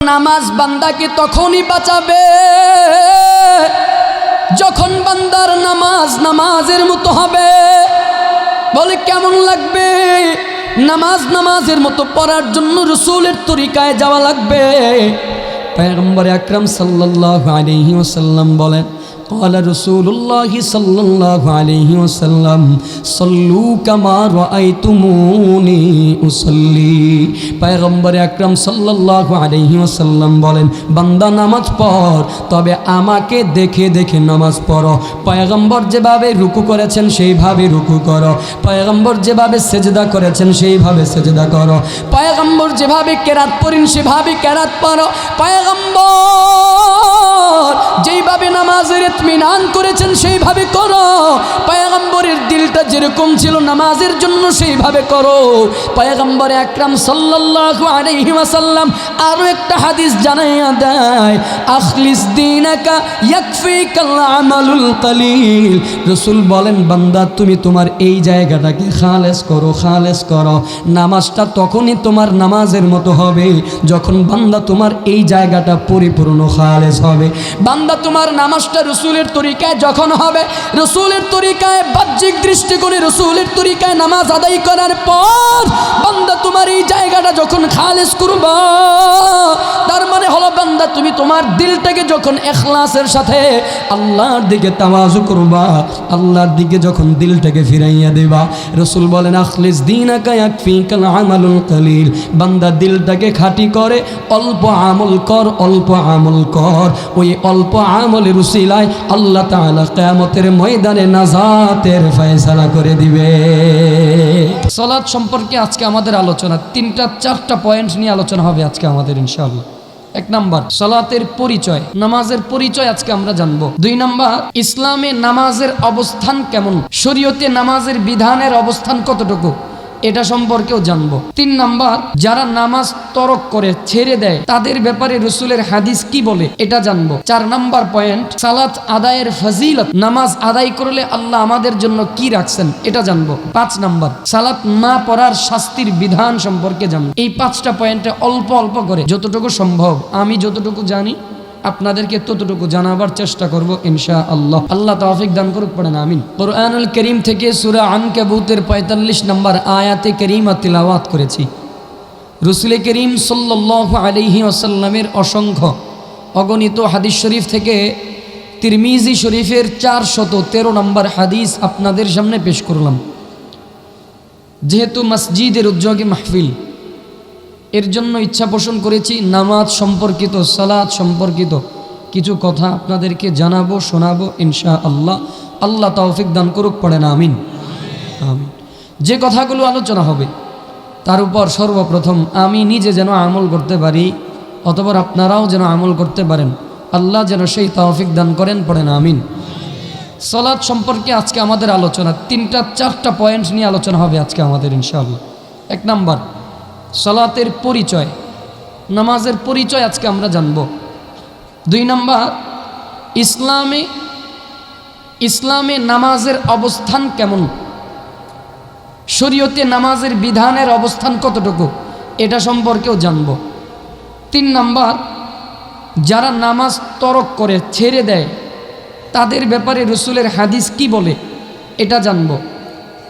নামাজ বান্দাকে তখনই বাঁচাবে যখন বান্দার নামাজ নামাজের মতো হবে। বলে কেমন লাগবে? নামাজ নামাজের মতো পড়ার জন্য রাসূলের তরিকায় যাওয়া লাগবে। পয়গম্বর আকরাম সাল্লাল্লাহু আলাইহি ওয়াসাল্লাম বলেন, قال رسول الله صلى الله عليه وسلم صلوا كما رأيتموني أصلي। পয়গম্বর আকরাম সাল্লাল্লাহু আলাইহি ওয়াসাল্লাম বলেন, বান্দা নামাজ পড়, তবে আমাকে দেখে দেখে নামাজ পড়ো। পয়গম্বর যেভাবে রুকু করেছেন সেইভাবে রুকু করো, পয়গম্বর যেভাবে সেজদা করেছেন সেইভাবে সেজদা করো, পয়গম্বর যেভাবে কেরাত পড়েন সেভাবে কেরাত পড়ো, পয়গম্বর যেইভাবে নামাজের ইতমিনান করেছেন সেইভাবে করো, পয়গম্বরের দিলটা যেরকম ছিল নামাজের জন্য সেইভাবে করো। পয়গম্বর আকরাম সাল্লাল্লাহু আলাইহি ওয়াসাল্লাম আরো একটা হাদিস জানাইয়া দেয়, আখলিস দীনাকা ইয়াকফিকাল আমালুল কলিল। রাসূল বলেন, বান্দা তুমি তোমার এই জায়গাটাকে খালেস করো, খালেস করো। নামাজটা তখনই তোমার নামাজের মতো হবে যখন বান্দা তোমার এই জায়গাটা পরিপূর্ণ খালেস হবে। বান্দা তোমার নামাজটা রাসূলের তরিকায় যখন হবে, রাসূলের তরিকায় বাহ্যিক দৃষ্টিকোণে রাসূলের তরিকায় নামাজ আদায় করার পর বান্দা তোমার এই জায়গাটা যখন খালেস করবা, তার মানে হলো বান্দা তুমি তোমার দিলটাকে যখন ইখলাসের সাথে আল্লাহর দিকে তাওয়াজু করবা, আল্লাহর দিকে যখন দিলটাকে ফিরাইয়া দেবা, রাসূল বলেন আখলিস দীনাকা ইয়াকফিকাল আমালুল কলিল। বান্দা দিলটাকে খাঁটি করে অল্প আমল কর, অল্প আমল কর। ওই অল্প আমলের উসিলায় আল্লাহ তাআলা কিয়ামতের ময়দানে নাজাতের ফয়সালা করে দিবে। সালাত সম্পর্কে আজকে আমাদের আলোচনা 3-4টা পয়েন্ট নিয়ে আলোচনা হবে আজকে আমাদের ইনশাআল্লাহ। 1 নাম্বার সালাতের পরিচয়, নামাজের পরিচয় আজকে আমরা জানবো। 2 নাম্বার ইসলামে নামাজের অবস্থান কেমন, শরীয়তে নামাজের বিধানের অবস্থান কতটুকু, এটা সম্পর্কেও জানবো। 3 নাম্বার যারা নামাজ তরক করে ছেড়ে দেয় তাদের ব্যাপারে রাসূলের হাদিস কি বলে, এটা জানবো। 4 নাম্বার পয়েন্ট সালাত আদায়ের ফজিলত, নামাজ আদায় করলে আল্লাহ আমাদের জন্য কি রাখছেন এটা জানবো। 5 নাম্বার সালাত না পড়ার শাস্তির বিধান সম্পর্কে জানবো। এই 5টা পয়েন্টে অল্প অল্প করে যতটুকু সম্ভব আমি যতটুকু জানি আপনাদেরকে ততটুকু জানাবার চেষ্টা করব ইনশাআল্লাহ। আল্লাহ তৌফিক দান করুক, পড়েন আমিন। কুরআনুল কারীম থেকে সূরা আনকাবুতের 45 নম্বর আয়াতে কারীমা তিলাওয়াত করেছি। রাসূল করিম সাল্লাল্লাহু আলাইহি ওয়াসাল্লামের অসংখ্য অগণিত হাদিস শরীফ থেকে তিরমিজি শরীফের 413 নম্বর হাদিস আপনাদের সামনে পেশ করলাম। যেহেতু মসজিদের উদ্যোগে মাহফিল, এর জন্য ইচ্ছা পোষণ করেছি নামাজ সম্পর্কিত, সালাত সম্পর্কিত কিছু কথা আপনাদেরকে জানাবো, শোনাবো ইনশাআল্লাহ। আল্লাহ তৌফিক দান করুক, পড়েন আমিন। আমিন। যে কথাগুলো আলোচনা হবে তার উপর সর্বপ্রথম আমি নিজে যেন আমল করতে পারি, অতঃপর আপনারাও যেন আমল করতে পারেন, আল্লাহ যেন সেই তৌফিক দান করেন, পড়েন আমিন। সালাত সম্পর্কে আজকে আমাদের আলোচনা 3-4টা পয়েন্ট নিয়ে আলোচনা হবে আজকে আমাদের ইনশাআল্লাহ। 1 নাম্বার সালাতের পরিচয়, নামাজের পরিচয় আজকে আমরা জানব। 2 নাম্বার ইসলামে নামাজের অবস্থান কেমন, শরীয়তে নামাজের বিধানের অবস্থান কতটুকু এটা সম্পর্কেও জানব। 3 নাম্বার যারা নামাজ তরক করে ছেড়ে দেয় তাদের ব্যাপারে রাসূলের হাদিস কি বলে এটা জানব।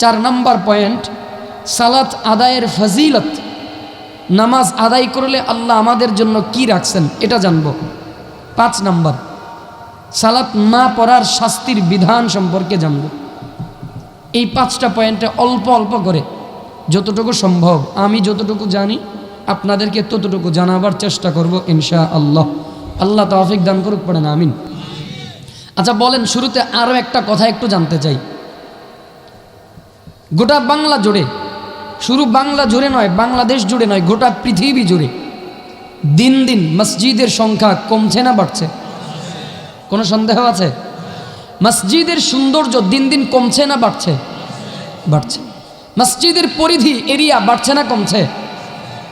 4 নাম্বার পয়েন্ট সালাত আদায়ের ফজিলত, নামাজ আদায় করলে আল্লাহ আমাদের জন্য কি রাখছেন এটা জানব। 5 নাম্বার সালাত না পড়ার শাস্তির বিধান সম্পর্কে জানব। এই 5টা পয়েন্টে অল্প অল্প করে যতটুকু সম্ভব আমি যতটুকু জানি আপনাদেরকে ততটুকু জানাবার চেষ্টা করব ইনশাআল্লাহ। আল্লাহ তৌফিক দান করুক, পড়েন আমিন। আচ্ছা বলেন, শুরুতে আরও একটা কথা একটু জানতে চাই। গোটা বাংলা জুড়ে, শুরু বাংলা জুড়ে নয়, বাংলাদেশ জুড়ে নয়, গোটা পৃথিবী জুড়ে দিন দিন মসজিদের সংখ্যা কমছে না বাড়ছে? কোনো সন্দেহ আছে? মসজিদের সৌন্দর্য দিন দিন কমছে না বাড়ছে? বাড়ছে। মসজিদের পরিধি, এরিয়া বাড়ছে না কমছে?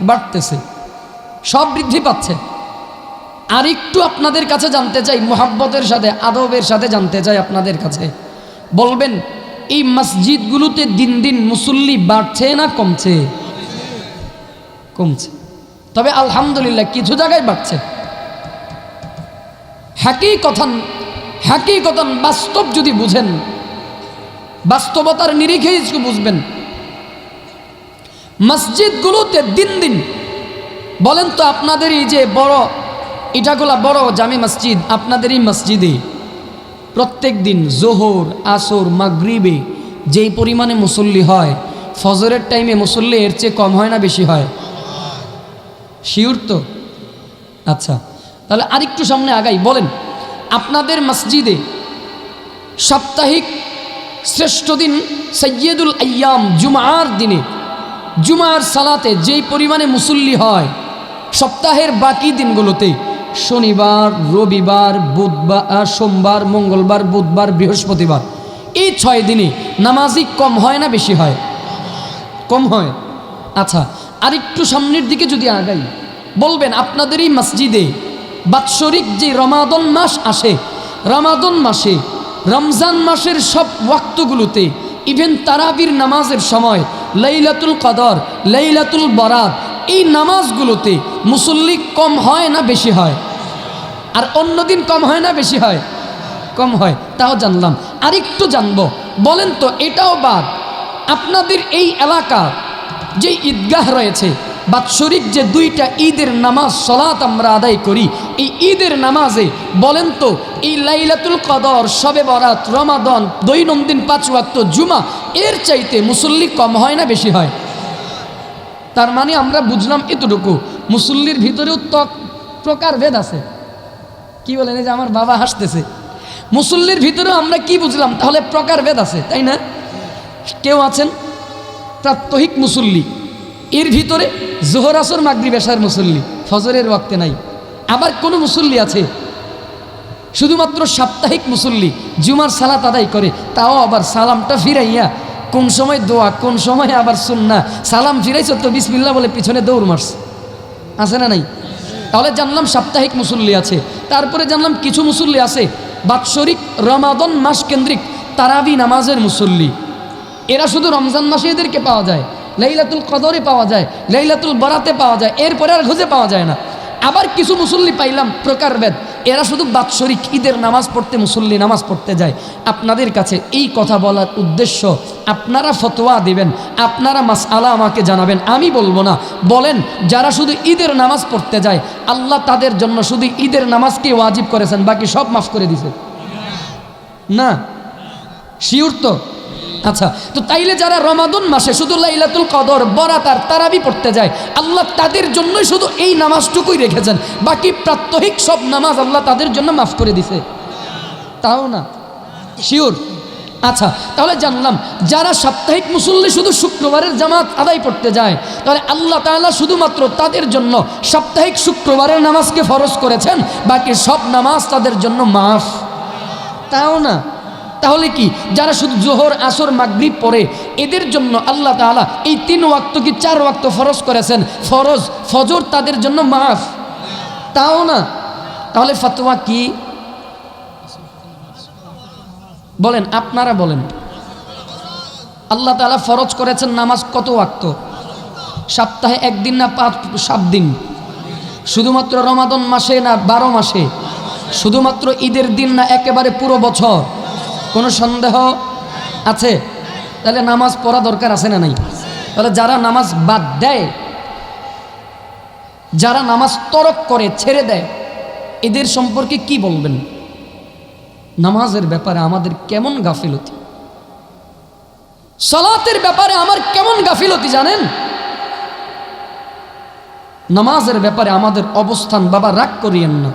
বাড়তেছে, সব বৃদ্ধি পাচ্ছে। আর একটু আপনাদের কাছে জানতে চাই, মুহাব্বতের সাথে আদবের সাথে জানতে চাই আপনাদের কাছে, বলবেন এই মসজিদগুলোতে দিন দিন মুসল্লি বাড়ছে না কমছে? কমছে। তবে আলহামদুলিল্লাহ কিছু জায়গায় বাড়ছে। হাকিকতান বাস্তব যদি বুঝেন, বাস্তবতার নিরিখেই বুঝবেন। মসজিদগুলোতে দিন দিন বলেন তো, আপনাদের এই যে বড় ইটাগুলা বড় জামে মসজিদ, আপনাদের এই মসজিদে প্রত্যেক দিন জোহর, আসর, মাগরিবে যেই পরিমাণে মুসল্লি হয়, ফজরের টাইমে মুসল্লি এর চেয়ে কম হয় না বেশি হয়? শিওর তো? আচ্ছা, তাহলে আরেকটু সামনে আগাই। বলেন, আপনাদের মসজিদে সাপ্তাহিক শ্রেষ্ঠ দিন সৈয়দুল আইয়াম জুমার দিনে, জুমার সালাতে যেই পরিমাণে মুসল্লি হয়, সপ্তাহের বাকি দিনগুলোতে শনিবার, রবিবার, বুধবার, সোমবার, মঙ্গলবার, বুধবার, বৃহস্পতিবার, এই 6 দিনে নামাজি কম হয় না বেশি হয়? কম হয়। আচ্ছা, আরেকটু সামনের দিকে যদি আগাই, বলবেন আপনাদের এই মসজিদে বাৎসরিক যে রমাদান মাস আসে, রমাদান মাসে, রমজান মাসের সব ওয়াক্তগুলোতে, ইভেন তারাবির নামাজের সময়, লাইলাতুল কদর, লাইলাতুল বরাত, এই নামাজগুলোতে মুসল্লি কম হয় না বেশি হয়? আর অন্যদিন কম হয় না বেশি হয়? কম হয়। তাও জানলাম। আরেকটু জানবো, বলেন তো এটাও বাদ, আপনাদের এই এলাকা যে ঈদগাহ রয়েছে, বাৎসরিক যে 2টা ঈদের নামাজ সালাত আমরা আদায় করি, এই ঈদের নামাজে বলেন তো এই লাইলাতুল কদর, শবে বরাত, রমাদান, দৈনন্দিন 5 ওয়াক্ত, জুমা, এর চাইতে মুসল্লি কম হয় না বেশি হয়? তার মানে আমরা বুঝলাম এতটুকু, মুসল্লির ভিতরেও প্রকারভেদ আছে। কি বলেন? এই যে আমার বাবা হাসতেছে। মুসল্লির ভিতরেও আমরা কি বুঝলাম? তাহলে প্রকারভেদ আছে, তাই না? কেউ আছেন প্রাত্যহিক মুসল্লি, এর ভিতরে জোহর, আসর, মাগরিব, এশার মুসল্লি, ফজরের ওয়াক্তে নাই। আবার কোন মুসল্লি আছে শুধুমাত্র সাপ্তাহিক মুসল্লি, জুমার সালাত আদায় করে, তাও আবার সালামটা ফিরাইয়া কোন সময় দোয়া, কোন সময় আবার সুন্নাহ, সালাম ফিরাইছ তো বিসমিল্লাহ বলে পিছনে দৌড় মারছে, আছে না নাই? তাহলে জানলাম সাপ্তাহিক মুসল্লি আছে। তারপরে জানলাম কিছু মুসল্লি আছে বাৎসরিক রমাদান মাস কেন্দ্রিক তারাবি নামাজের মুসল্লি। এরা শুধু রমজান মাসে এদেরকে পাওয়া যায়, লাইলাতুল কদরে পাওয়া যায়, লাইলাতুল বরাতে পাওয়া যায়, এরপরে আর খুঁজে পাওয়া যায় না। আবার কিছু মুসল্লি পাইলাম প্রকারভেদ, এরা শুধু বাৎসরিক ঈদের নামাজ পড়তে, মুসল্লি নামাজ পড়তে যায়। আপনাদের কাছে এই কথা বলার উদ্দেশ্য, আপনারা ফতোয়া দিবেন, আপনারা মাসআলা আমাকে জানাবেন, আমি বলবো না। বলেন, যারা শুধু ঈদের নামাজ পড়তে যায়, আল্লাহ তাদের জন্য শুধু ঈদের নামাজকে ওয়াজিব করেছেন, বাকি সব মাফ করে দিয়েছে না? শিওর তো? আচ্ছা, তো তাইলে যারা রমাদান মাসে শুধু লাইলাতুল কদর, বরাত আর তারাবি পড়তে যায়, আল্লাহ তাদের জন্যই শুধু এই নামাজটুকুই রেখেছেন, বাকি প্রাত্যহিক সব নামাজ আল্লাহ তাদের জন্য মাফ করে দিছে? তাও না? শিওর? আচ্ছা, তাহলে জানলাম যারা সাপ্তাহিক মুসল্লি শুধু শুক্রবারের জামাত আদায় করতে যায়, তাহলে আল্লাহ তাআলা শুধুমাত্র তাদের জন্য সাপ্তাহিক শুক্রবারের নামাজকে ফরজ করেছেন, বাকি সব নামাজ তাদের জন্য মাফ? তাও না? তাহলে কি যারা শুধু জোহর, আসর, মাগরিব পড়ে, এদের জন্য আল্লাহ তাআলা এই 3 ওয়াক্ত কি 4 ওয়াক্ত ফরজ করেছেন, ফরজ ফজর তাদের জন্য মাফ? তাও না? তাহলে ফতোয়া কি? বলেন, আপনারা বলেন। আল্লাহ তাআলা ফরজ করেছেন নামাজ কত ওয়াক্ত? সপ্তাহে 1 দিন না 7 দিন? শুধুমাত্র রমাদান মাসে না 12 মাসে? শুধুমাত্র ঈদের দিন না একেবারে পুরো বছর? কোনো সন্দেহ আছে? তাহলে নামাজ পড়া দরকার আছে না নাই? তাহলে যারা নামাজ বাদ দেয়, যারা নামাজ তরক করে, ছেড়ে দেয়, এদের সম্পর্কে কি বলবেন? নামাজের ব্যাপারে আমাদের কেমন গাফিলতি, সালাতের ব্যাপারে আমার কেমন গাফিলতি জানেন? নামাজের ব্যাপারে আমাদের অবস্থান, বাবা রাগ করিয়েন না,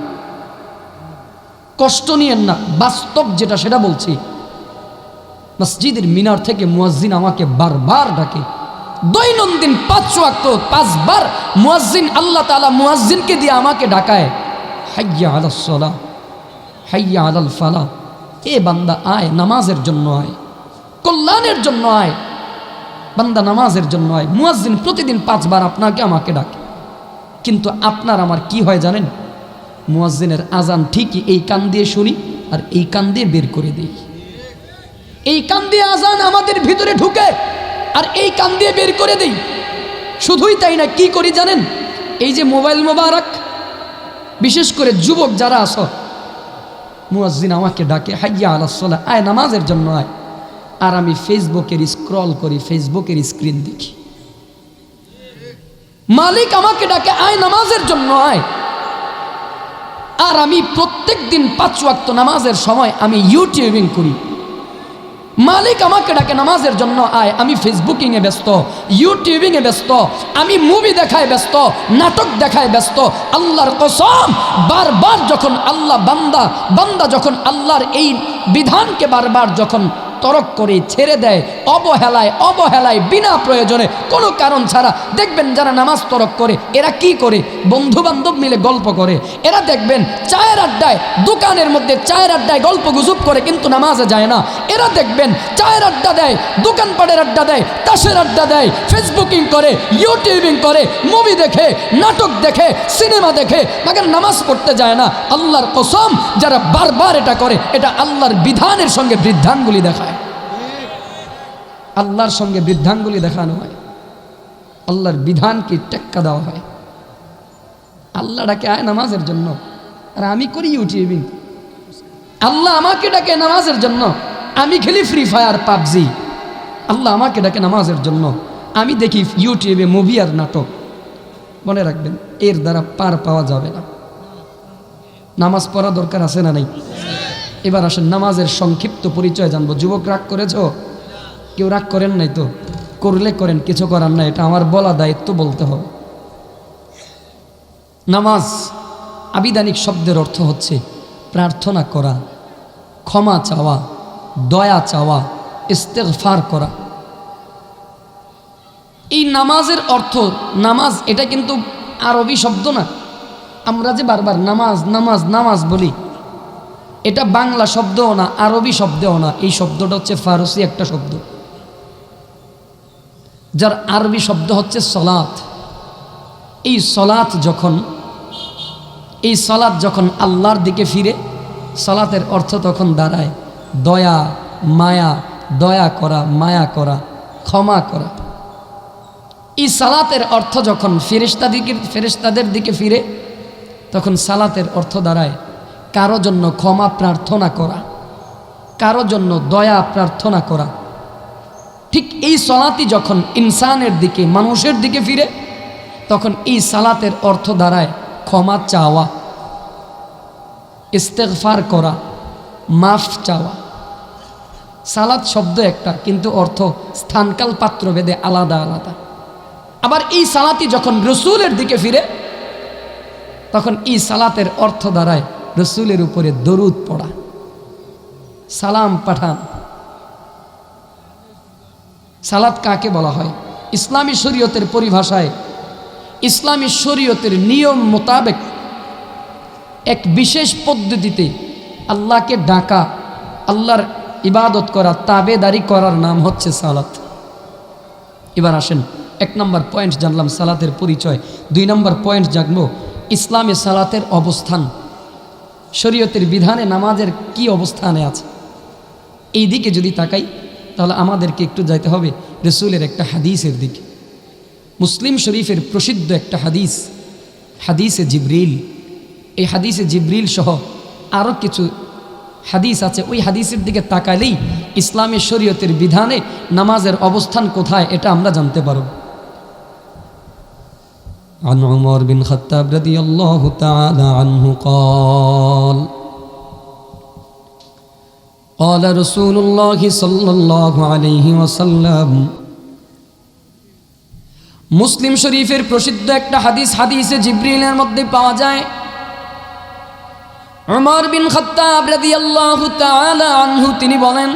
কষ্ট নিয়েন না, বাস্তব যেটা সেটা বলছি। মসজিদের মিনার থেকে মুয়াজ্জিন আমাকে বারবার ডাকে, দৈনন্দিন 5 ওয়াক্ত 5 বার মুয়াজ্জিন, আল্লাহ তাআলা মুয়াজ্জিনকে দিয়ে আমাকে ডাকায়, হাইয়া আলাস সালাহ, হাইয়া আলাল ফালাহ। এ বান্দা আয়, নামাজের জন্য আয়, কল্যাণের জন্য আয়, বান্দা নামাজের জন্য আয়। মুয়াজ্জিন প্রতিদিন 5 বার আপনাকে আমাকে ডাকে, কিন্তু আপনার আমার কি হয় জানেন? মুয়াজ্জিনের আজান ঠিকই এই কান দিয়ে শুনি আর এই কান দিয়ে বের করে দিই। এই কান দিয়ে আজান আমাদের ভিতরে ঢুকে আর এই কান দিয়ে বের করে দিই। শুধুই তাই না, কি করি জানেন? এই যে মোবাইল মোবারক, বিশেষ করে যুবক যারা আছো, মুয়াজ্জিন আমাকে ডাকে, হাইয়া আলাস সালাহ, আয় নামাজের জন্য আয়। আর আমি ফেসবুকের স্ক্রল করি, ফেসবুকের স্ক্রিন দেখি। মালিক আমাকে ডাকে, আয় নামাজের জন্য আয়। আর আমি প্রত্যেক দিন 5 ওয়াক্ত নামাজের সময় আমি ইউটিউবিং করি। মালিক আমাকে ডাকে নামাজের জন্য আয়, আমি ফেসবুকিংয়ে ব্যস্ত, ইউটিউবিংয়ে ব্যস্ত, আমি মুভি দেখায় ব্যস্ত, নাটক দেখায় ব্যস্ত। আল্লাহর কসম, বারবার যখন বান্দা যখন আল্লাহর এই বিধানকে বারবার যখন তরক করে ছেড়ে দেয়, অবহেলায় বিনা প্রয়োজনে কোনো কারণ ছাড়া, দেখবেন যারা নামাজ তরক করে এরা কি করে, বন্ধু বান্ধব মিলে গল্প করে। এরা দেখবেন চায়ের আড্ডায়, দোকানের মধ্যে চায়ের আড্ডায় গল্প গুজব করে, কিন্তু নামাজে যায় না। এরা দেখবেন চায়ের আড্ডা দেয়, দোকানপাটের আড্ডা দেয়, তাসের আড্ডা দেয়, ফেসবুকিং করে, ইউটিউবিং করে, মুভি দেখে, নাটক দেখে, সিনেমা দেখে, মাগার নামাজ পড়তে যায় না। আল্লাহর কসম, যারা বারবার এটা করে, এটা আল্লাহর বিধানের সঙ্গে বৃদ্ধাঙ্গুলি দেখায়। আল্লাহর সঙ্গে বৃদ্ধাঙ্গুলি দেখানো হয়, আল্লাহর বিধানকে টেক্কা দেওয়া হয়। আল্লাহ ডাকে আয় নামাজের জন্য, আর আমি করি ইউটিউবিং। আল্লাহ আমাকে ডাকে নামাজের জন্য, আমি খেলি ফ্রি ফায়ার, পাবজি। আল্লাহ আমাকে ডাকে নামাজের জন্য, আমি দেখি ইউটিউবে মুভি আর নাটক। মনে রাখবেন, এর দ্বারা পার পাওয়া যাবে না। নামাজ পড়া দরকার আছে না নাই? এবার আসেন নামাজের সংক্ষিপ্ত পরিচয় জানবো। যুবক রাগ করেছ? কেউ রাগ করেন নাই তো? করলে করেন, কিছু করার নাই, এটা আমার বলা দায়িত্ব, বলতে হবে। নামাজ আবিধানিক শব্দের অর্থ হচ্ছে প্রার্থনা করা, ক্ষমা চাওয়া, দয়া চাওয়া, ইস্তেগফার করা। এই নামাজের অর্থ, নামাজ এটা কিন্তু আরবি শব্দ না। আমরা যে বারবার নামাজ নামাজ নামাজ বলি, এটা বাংলা শব্দও না, আরবি শব্দও না। এই শব্দটা হচ্ছে ফারসি একটা শব্দ, যার আরবি শব্দ হচ্ছে সলাত। এই সলাত যখন আল্লাহর দিকে ফিরে, সলাতের অর্থ তখন দাঁড়ায় দয়া, মায়া, দয়া করা, মায়া করা, ক্ষমা করা। এই সালাতের অর্থ যখন ফেরেশতাদের দিকে ফিরে, তখন সালাতের অর্থ দাঁড়ায় কারো জন্য ক্ষমা প্রার্থনা করা, কারো জন্য দয়া প্রার্থনা করা। ঠিক এই সালাতই যখন ইনসানের দিকে, মানুষের দিকে ফিরে, তখন এই সালাতের অর্থ দাঁড়ায় ক্ষমা চাওয়া, ইস্তেগফার করা, মাফ চাওয়া। সালাত শব্দ একটা, কিন্তু অর্থ স্থানকাল পাত্রভেদে আলাদা আলাদা। আবার এই সালাতই যখন রসুলের দিকে ফিরে, তখন এই সালাতের অর্থ দাঁড়ায় রসুলের উপরে দরুদ পড়া, সালাম পাঠান। সালাত কাকে বলা হয়? ইসলামী শরীয়তের পরিভাষায়, ইসলামী শরীয়তের নিয়ম মোতাবেক এক বিশেষ পদ্ধতিতে আল্লাহকে ডাকা, আল্লাহর ইবাদত করা, তাবেদারি করার নাম হচ্ছে সালাত। এবার আসেন, 1 নম্বর পয়েন্ট জানলাম সালাতের পরিচয়। 2 নম্বর পয়েন্ট জানবো ইসলামে সালাতের অবস্থান, শরীয়তের বিধানে নামাজের কি অবস্থানে আছে। এই দিকে যদি তাকাই, তাহলে আমাদেরকে একটু যাইতে হবে রসুলের একটা হাদিসের দিকে। মুসলিম শরীফের প্রসিদ্ধ একটা হাদিস, হাদিসে জিবরিল। এই হাদিসে জিবরিল সহ আরও কিছু হাদিস আছে। ওই হাদিসের দিকে তাকালেই ইসলামের শরীয়তের বিধানে নামাজের অবস্থান কোথায়, এটা আমরা জানতে পারব। عن عمر بن الخطاب رضي الله تعالى عنه قال قال رسول الله صلى الله عليه وسلم। মুসলিম শরীফের প্রসিদ্ধ একটা হাদিস, হাদিসে জিবরিলের মধ্যে পাওয়া যায়। উমর বিন খাত্তাব রাদিয়াল্লাহু তাআলা আনহু তিনি বলেন,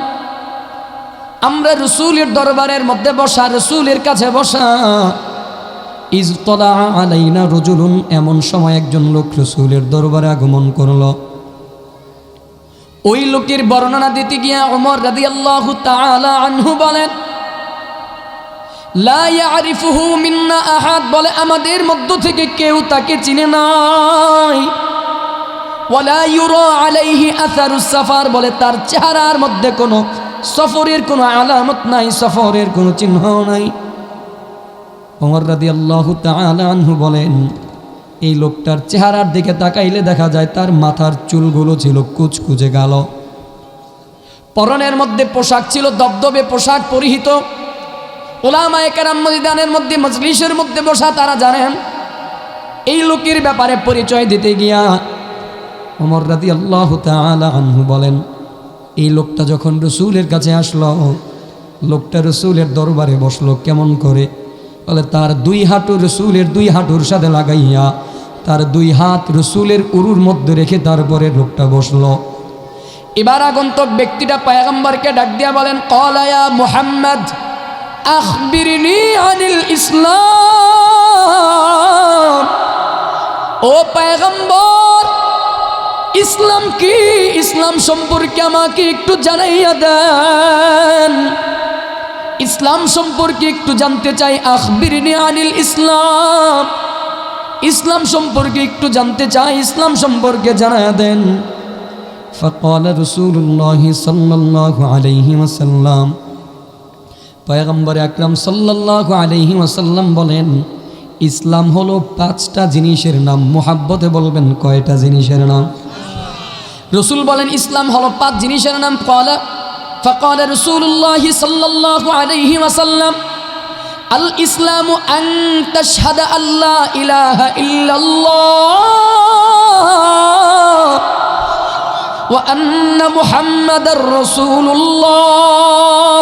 আমরা রাসূলের দরবারের মধ্যে বসা, রাসূলের কাছে বসা, ইজ তলা আলাইনা রাজুলুন, এমন সময় একজন লোক রাসূলের দরবারে আগমন করল। ওই লোকের বর্ণনা দিতে গিয়া উমর রাদিয়াল্লাহু তাআলা আনহু বলেন, লা ইয়ারিফুহু মিন্না আহাদ, বলে আমাদের মধ্য থেকে কেউ তাকে চিনে নাই। ওয়ালা ইউরা আলাইহি আসারুস সাফার, বলে তার চেহারার মধ্যে কোনো সফরের কোনো আলামত নাই, সফরের কোনো চিহ্ন নাই। ওমর রাদিয়াল্লাহু তাআলা আনহু বলেন, এই লোকটার চেহারার দিকে তাকাইলে দেখা যায় তার মাথার চুলগুলো ছিল কুচকুচে কালো, পরনের মধ্যে পোশাক ছিল দবদবে পোশাক পরিহিত। উলামায়ে কেরাম ময়দানের মধ্যে মজলিসের মধ্যে বসা, তারা জানেন এই লোকের ব্যাপারে পরিচয় দিতে গিয়া ওমর রাদিয়াল্লাহু তাআলা আনহু বলেন, এই লোকটা যখন রসুলের কাছে আসলো, লোকটা রসুলের দরবারে বসলো কেমন করে? বলে তার দুই হাঁটু রসুলের দুই হাঁটুর সাথে লাগাইয়া তার দুই হাত রসুলের উরুর মধ্যে রেখে তারপরে লোকটা বসলো। এবার আগন্তুক ব্যক্তিটা পয়গম্বরকে ডাক দিয়া বলেন, ক্বালা ইয়া মুহাম্মদ আখবিরনি আনিল ইসলাম। ও পয়গম্বর, ইসলাম কি? ইসলাম সম্পর্কে আমাকে একটু জানাইয়া দেন, ইসলাম সম্পর্কে একটু জানতে চাই। আখবিরনি আনিল ইসলাম, ইসলাম সম্পর্কে একটু জানতে চাই, ইসলাম সম্পর্কে জানাইয়া দেন। فقال رسول الله صلى الله عليه وسلم, পয়গম্বর আকরাম সাল্লাল্লাহু আলাইহি ওয়াসাল্লাম বলেন, ইসলাম হলো 5টা জিনিসের নাম। মুহাব্বতে বলবেন কয়টা জিনিসের নাম? রসুল বলেন ইসলাম হলো 5 জিনিসের নাম। فقال رسول الله صلى الله عليه وسلم, الإسلام أن تشهد أن لا إله إلا الله وأن محمد رسول الله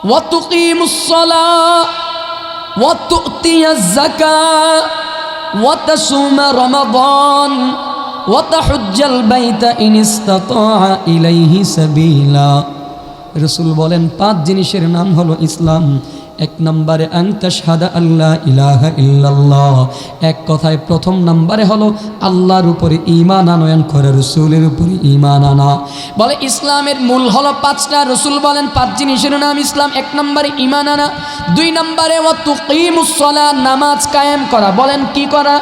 وتقيم الصلاة وتؤتي الزكاة وتصوم رمضان وتحج البيت إن استطاع إليه سبيلا। রসুল বলেন 5 জিনিসের নাম হলো ইসলাম। 1 নম্বরে আন তাশহাদা আল্লা ইলাহা ইল্লাল্লাহ, এক কথায় প্রথম নম্বরে হলো আল্লাহর উপরে ঈমান আনয়ন করে, রসুলের উপরে ঈমান আনা। বলে ইসলামের মূল হলো 5টা। রসুল বলেন 5 জিনিসের নাম ইসলাম। 1 নম্বরে ঈমান আনা, 2 নম্বরে ওয়া তুকিমুস সালাত, নামাজ কায়েম করা। বলেন কি করা?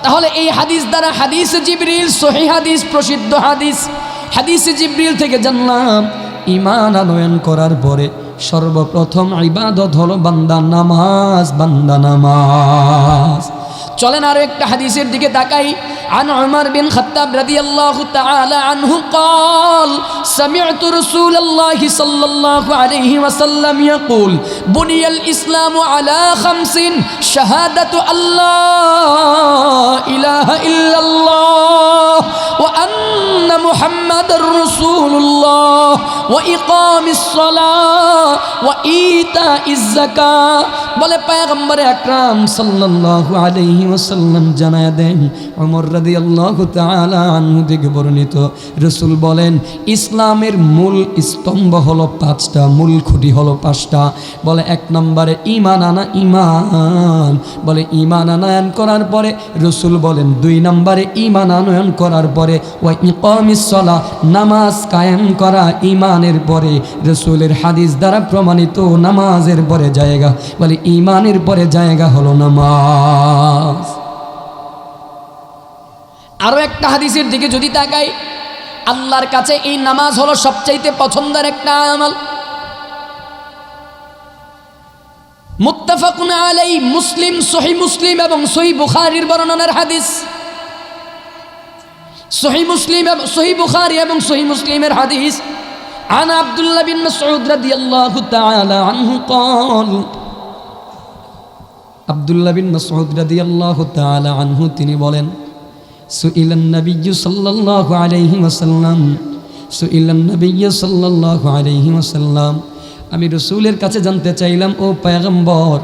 তাহলে এই হাদিস দ্বারা হাদিসে জিবরিল, সহিহ হাদিস, প্রসিদ্ধ হাদিস, হাদিসে জিবরিল থেকে জানলাম ঈমান আনয়ন করার পরে সর্বপ্রথম ইবাদত হলো বান্দা নামাজ, বান্দা নামাজ। চলেন আরো একটা হাদিসের দিকে তাকাই। عن عمر بن خطاب رضي الله تعالى عنه قال سمعت رسول الله صلى الله عليه وسلم يقول بني الإسلام على 5: شهادة أن لا إله إلا الله وأن محمد رسول الله وإقام الصلاة وإيتاء الزكاة। বলে পয়গম্বর আকরাম সাল্লাল্লাহু আলাইহি ওয়াসাল্লাম জানায়া দেন, ওমর রাদিয়াল্লাহু তাআলা আনহু থেকে বর্ণিত, রাসূল বলেন ইসলামের মূল স্তম্ভ হলো 5টা, মূল খুঁটি হলো 5টা। বলে 1 নম্বরে ঈমান আনা, ঈমান। বলে ঈমান আনয়ন করার পরে রাসূল বলেন 2 নম্বরে ঈমান আনয়ন করার পরে ওয়া ইকামিস সালাহ, নামাজ কায়েম করা। ঈমানের পরে রাসূলের হাদিস দ্বারা প্রমাণিত নামাজের পরে জায়গা, বলে ঈমানের পরে জায়গা হলো নামাজ। আরো একটা হাদিসের দিকে যদি তাকাই, আল্লাহর কাছে এই নামাজ হলো সবচাইতে পছন্দের একটা আমল। মুত্তাফাকুন আলাইহি, মুসলিম, সহিহ মুসলিম এবং সহিহ বুখারীর বর্ণনার হাদিস। সহিহ মুসলিম এবং সহিহ বুখারী এবং সহিহ মুসলিমের হাদিস। عن عبد الله بن مسعود رضي الله تعالى عنه قال, আব্দুল্লাহ বিন মাসউদ রাদিয়াল্লাহু তাআলা আনহু তিনি বলেন, সুইলান নবী সাল্লাল্লাহু আলাইহি ওয়াসাল্লাম, সুইলান নবী সাল্লাল্লাহু আলাইহি ওয়াসাল্লাম, আমি রাসূলের কাছে জানতে চাইলাম, ও পয়গম্বর,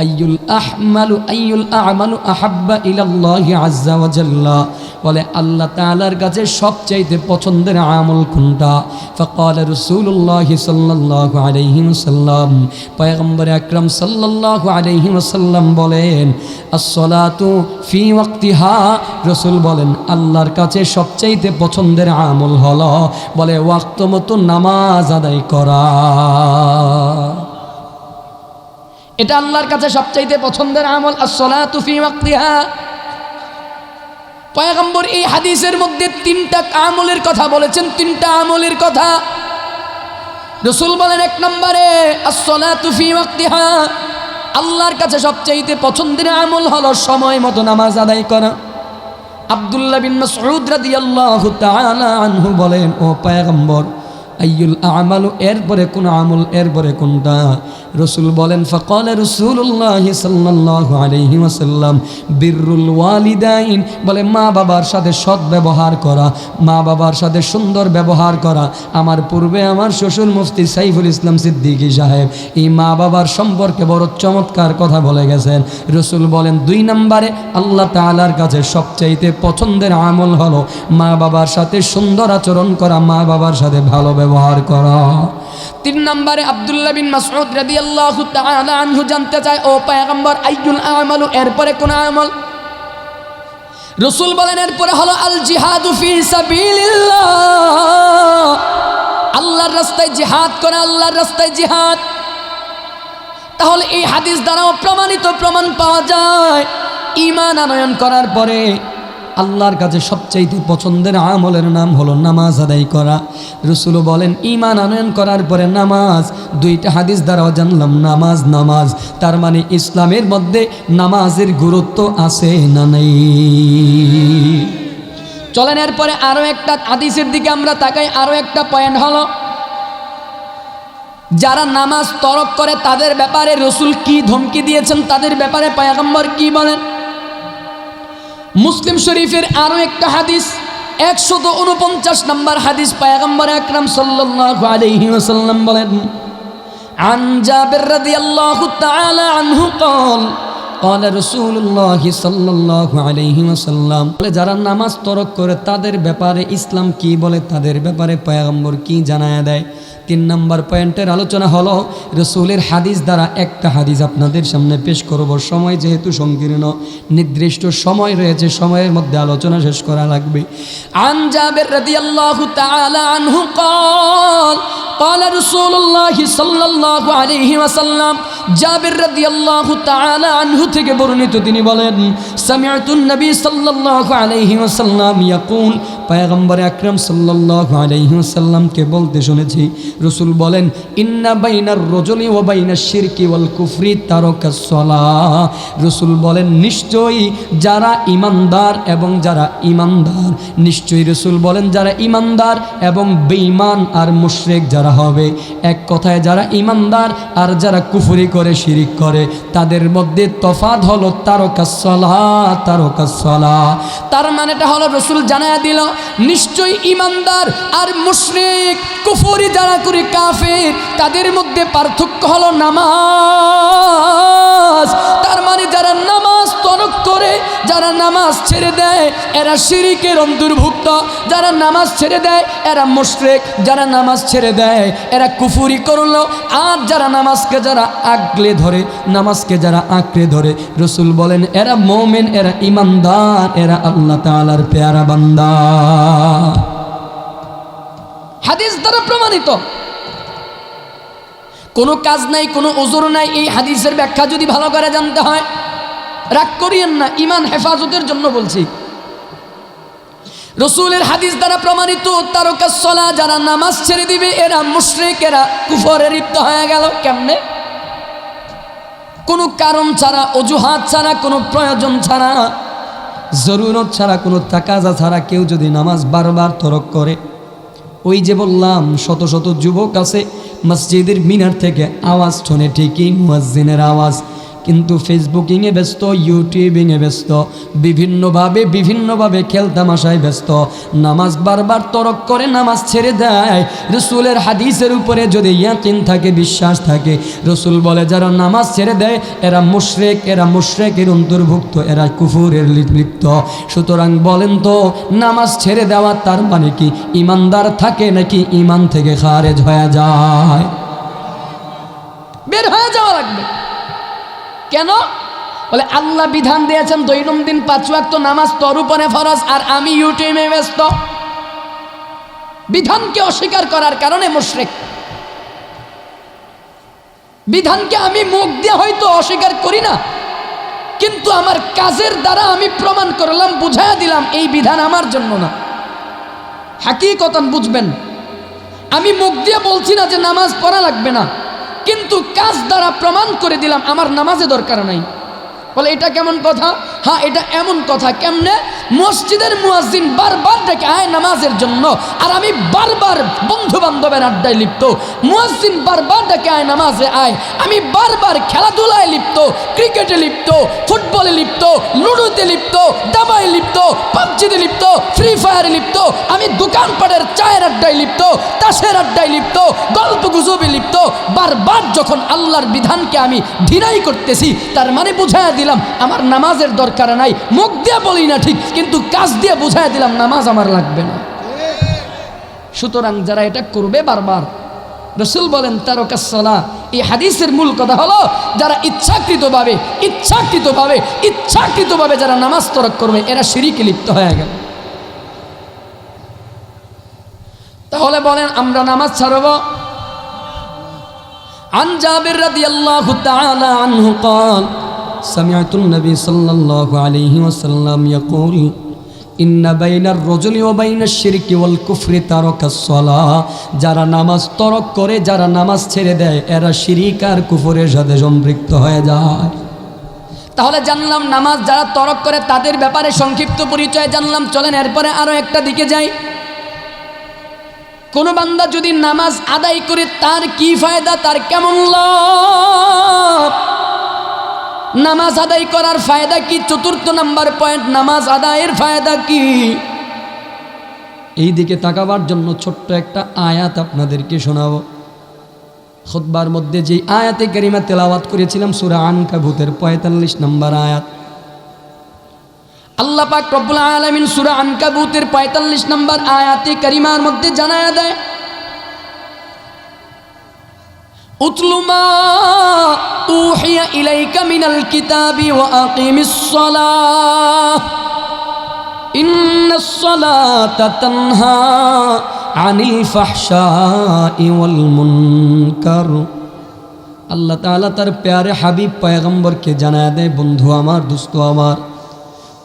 আইয়ুল আমালু আহাব্বা ইলাল্লাহি আযজা ওয়া জাল্লা, বলে আল্লাহ তাআলার কাছে সবচাইতে পছন্দের আমল কোনটা? ফাকাল রাসূলুল্লাহ সাল্লাল্লাহু আলাইহি ওয়াসাল্লাম, পয়গম্বর আকরাম সাল্লাল্লাহু আলাইহি ওয়াসাল্লাম বলেন, আস-সালাতু ফি ওয়াক্তিহা। রাসূল বলেন আল্লাহর কাছে সবচাইতে পছন্দের আমল হলো, বলে ওয়াক্ত মতো নামাজ আদায় করা। এটা আল্লাহর কাছে সবচাইতে পছন্দের আমল, আস-সালাতু ফি ওয়াক্তিহা। পয়গম্বর এই হাদিসের মধ্যে 3টা আমলের কথা বলেছেন, 3টা আমলের কথা। রাসূল বলেন 1 নম্বরে আস-সালাতু ফি ওয়াক্তিহা, আল্লাহর কাছে সবচাইতে পছন্দের আমল হলো সময় মতো নামাজ আদায় করা। আব্দুল্লাহ বিন মাসউদ রাদিয়াল্লাহু তাআলা আনহু বলেন, ও পয়গম্বর, আইয়ুল আমালু, এরপরে কোন আমল, এরপরে কোনটা? রসুল বলেন, ফাকাল রাসূলুল্লাহ সাল্লাল্লাহু আলাইহি ওয়াসাল্লাম, বিররুল ওয়ালিদাইন, বলে মা বাবার সাথে সৎ ব্যবহার করা, মা বাবার সাথে সুন্দর ব্যবহার করা। আমার পূর্বে আমার শ্বশুর মুফতি সাইফুল ইসলাম সিদ্দিকী সাহেব এই মা বাবার সম্পর্কে বড় চমৎকার কথা বলে গেছেন। রসুল বলেন, 2 নম্বরে আল্লাহ তাআলার কাছে সবচাইতে পছন্দের আমল হলো মা বাবার সাথে সুন্দর আচরণ করা, মা বাবার সাথে ভালো ব্যবহার করা। 3 নম্বরে আব্দুল্লাহ বিন মাসউদ রাদিয়াল্লাহু তাআলা আনহু জানতে চায়, ও পয়গম্বর, আইয়ুল আমালু, এরপরে কোন আমল? রাসূল বলেন, এরপরে হলো আল জিহাদু ফি সাবিলিল্লাহ, আল্লাহর রাস্তায় জিহাদ করা, আল্লাহর রাস্তায় জিহাদ। তাহলে এই হাদিস দ্বারাও প্রমাণ পাওয়া যায়, ঈমান আনয়ন করার পরে আল্লাহর কাছে সবচাইতে পছন্দের আমলের নাম হলো নামাজ আদায় করা। রাসূল বলেন, ঈমান আনয়ন করার পরে নামাজ। 2টা হাদিস দ্বারাও জানলাম নামাজ। তার মানে ইসলামের মধ্যে নামাজের গুরুত্ব আছে না নেই? চলেন এরপরে আরো একটা হাদিসের দিকে আমরা তাকাই। আরো একটা পয়েন্ট হলো, যারা নামাজ তরক করে তাদের ব্যাপারে রাসূল কি ধমকি দিয়েছেন, তাদের ব্যাপারে পয়গম্বর কি বলেন। মুসলিম শরীফের আরো একটা হাদিস, 149 নম্বর হাদিস, পয়গম্বর আকরাম সাল্লাল্লাহু আলাইহি ওয়াসাল্লাম বলেন, আন জাবির রাদিয়াল্লাহু তাআলা আনহু قال قال رسول الله সাল্লাল্লাহু আলাইহি ওয়াসাল্লাম, যারা নামাজ তরক করে তাদের ব্যাপারে ইসলাম কি বলে, তাদের ব্যাপারে পয়গম্বর কি জানায়া দেয়। 3 নম্বর পয়েন্টের আলোচনা হলো রাসূলের হাদিস দ্বারা একটা হাদিস আপনাদের সামনে পেশ করব। সময় যেহেতু সংকীর্ণ, নির্দিষ্ট সময় রয়েছে, সময়ের মধ্যে আলোচনা শেষ করা লাগবে। আন জাবির রাদিয়াল্লাহু তাআলা আনহু قال قال رسول الله সাল্লাল্লাহু আলাইহি ওয়াসাল্লাম, জাবির রাদিয়াল্লাহু তাআলা আনহু থেকে বর্ণিত, তিনি বলেন, সামি'তুন নবী সাল্লাল্লাহু আলাইহি ওয়াসাল্লাম ইয়াকুল, পয়গম্বর আকরাম সাল্লাল্লাহু আলাইহি ওয়াসাল্লামকে বলতে শুনেছি। রাসূল বলেন, ইন্না বাইনার রাজুলি ওয়া বাইনাশ শিরকি ওয়াল কুফরি তারাকাস সালাহ। রাসূল বলেন, নিশ্চয়ই যারা ঈমানদার এবং যারা ঈমানদার, নিশ্চয়ই রাসূল বলেন যারা ঈমানদার এবং বেঈমান আর মুশরিক যারা হবে, এক কথায় যারা ঈমানদার আর যারা কুফরি করে, শিরিক করে, তাদের মধ্যে তফাৎ হলো তারাকাস সালাহ। তার মানেটা হলো রাসূল জানায়া দিল, নিশ্চয়ই ঈমানদার আর মুশরিক কুফরি যারা করে, কাফের, তাদের মধ্যে পার্থক্য হলো নামাজ। তার মানে যারা নামাজ তরক করে, যারা নামাজ ছেড়ে দেয়, এরা শিরিকের অন্তর্ভুক্ত। যারা নামাজ ছেড়ে দেয় এরা মুশরিক, যারা নামাজ ছেড়ে দেয় এরা কুফরি করলো। আর যারা নামাজকে যারা আগলে ধরে, নামাজকে যারা আঁকড়ে ধরে, রাসূল বলেন এরা মুমিন, এরা ঈমানদার, এরা আল্লাহ তাআলার পেয়ারা বান্দা। হাদিস দ্বারা প্রমাণিত। কোনো কাজ নাই, কোনো ওজর নাই। এই হাদিসের ব্যাখ্যা যদি ভালো করে জানতে হয়, রাগ করিয়েন না, ঈমান হেফাজতের জন্য বলছি। রাসূলের হাদিস দ্বারা প্রমাণিত, তারাকাস সালাহ, যারা নামাজ ছেড়ে দিবে এরা মুশরিক, এরা কুফরে লিপ্ত হয়ে গেল। কেমনে? কোনো কারণ ছাড়া, অজুহাত ছাড়া, কোনো প্রয়োজন ছাড়া, জরুরত ছাড়া, কোনো তাকাজা ছাড়া কেউ যদি নামাজ বারবার তরক করে, ওই যে বললাম শত শত যুবক আছে মসজিদের মিনার থেকে আওয়াজ শোনে ঠিকই, মুয়াজ্জিনের আওয়াজ, কিন্তু ফেসবুকিংয়ে ব্যস্ত, ইউটিউবিংয়ে ব্যস্ত, বিভিন্নভাবে খেলতামাশায় ব্যস্ত, নামাজ বারবার তরক করে, নামাজ ছেড়ে দেয়। রাসূলের হাদিসের উপরে যদি ইয়াকিন থাকে, বিশ্বাস থাকে, রাসূল বলে যারা নামাজ ছেড়ে দেয় এরা মুশরিক, এরা মুশরিকের অন্তর্ভুক্ত, এরা কুফরের লিপ্ত। সুতরাং বলেন তো, নামাজ ছেড়ে দেওয়া তার মানে কি ঈমানদার থাকে নাকি ঈমান থেকে খারেজ হয়ে যায়? বের হয়ে যাওয়া লাগবে। কেন? বলে আল্লাহ বিধান দিয়েছেন দৈনন্দিন 5 ওয়াক্ত নামাজ তোর উপরে ফরজ, আর আমি ইউটিউবে ব্যস্ত। বিধানকে অস্বীকার করার কারণে মুশরিক। বিধানকে আমি মুখ দিয়ে হয়তো অস্বীকার করি না, কিন্তু আমার কাজের দ্বারা আমি প্রমাণ করলাম, বুঝাইয়া দিলাম এই বিধান আমার জন্য না। হাকিকতান বুঝবেন, আমি মুখ দিয়ে বলছি না যে নামাজ পড়া লাগবে না, কিন্তু কাজ দ্বারা প্রমাণ করে দিলাম আমার নামাজে দরকার নাই। বলে এটা কেমন কথা? হ্যাঁ, এটা এমন কথা। কেমনে? মসজিদের মুয়াজ্জিন বারবার ডেকে আয় নামাজের জন্য, আর আমি বারবার বন্ধু বান্ধবের আড্ডায় লিপ্ত। মুয়াজ্জিন বারবার ডেকে আয় নামাজে আয়, আমি বারবার খেলাধুলায় লিপ্ত, ক্রিকেটে লিপ্ত, ফুটবলে লিপ্ত, লুডোতে লিপ্ত, দাবায় লিপ্ত, পাবজিতে লিপ্ত, ফ্রি ফায়ারে লিপ্ত, আমি দোকানপাটের চায়ের আড্ডায় লিপ্ত, তাসের আড্ডায় লিপ্ত, গল্প গুজবে লিপ্ত। বারবার যখন আল্লাহর বিধানকে আমি ডিনাই করতেছি, তার মানে বুঝাইয়া দিলাম আমার নামাজের দরকার নাই। মুখ দিয়ে বলি না ঠিক, কিন্তু কাজ দিয়ে বুঝাইয়া দিলাম নামাজ আমার লাগবে না। সুতরাং যারা এটা করবে বারবার, রাসূল বলেন তারকাস সালাহ, এই হাদিসের মূল কথা হলো যারা ইচ্ছাকৃতভাবে যারা নামাজ তরক করবে, এরা শিরকে লিপ্ত হয়ে গেল। তাহলে বলেন আমরা নামাজ ছাড়ব? عن جابر رضي الله تعالى عنه قال سمعت النبي صلى الله عليه وسلم يقول إن بين الرجل وبين الشرك والكفر ترك الصلاة। যারা নামাজ তরক করে, যারা নামাজ ছেড়ে দেয়, এরা শিরিক আর কুফরের সাথে সম্পৃক্ত হয়ে যায়। তাহলে জানলাম নামাজ যারা তরক করে তাদের ব্যাপারে সংক্ষিপ্ত পরিচয় জানলাম। চলেন এরপরে আরো একটা দিকে যাই। কোন বান্দা যদি নামাজ আদায় করে তার কি ফায়দা, তার কেমন লাভ? নামাজ আদায় করার ফায়দা কি? চতুর্থ নাম্বার পয়েন্ট, নামাজ আদায়ের ফায়দা কি? এই দিকে তাকাবার জন্য ছোট্ট একটা আয়াত আপনাদেরকে শোনাবো। খুতবার মধ্যে যে আয়াতে কারিমা তেলাওয়াত করেছিলাম সূরা আনকাবুতের 45 নম্বর আয়াত। আল্লাহ পাক রব্বুল আলামিন সূরা আনকাবুতের 45 নম্বর আয়াতে কারিমার মধ্যে জানায়া দেয়, উতলু মা উহিয়া ইলাইকা মিনাল কিতাবি ওয়া আকিমিস সালাহ ইন্নাস সালাতা তানহা আনিল ফাহশাই ওয়াল মুনকার। আল্লাহ তাআলা তার প্যারে হাবিব পয়গম্বরকে জানায়া দেয়, বন্ধু আমার, দোস্ত আমার,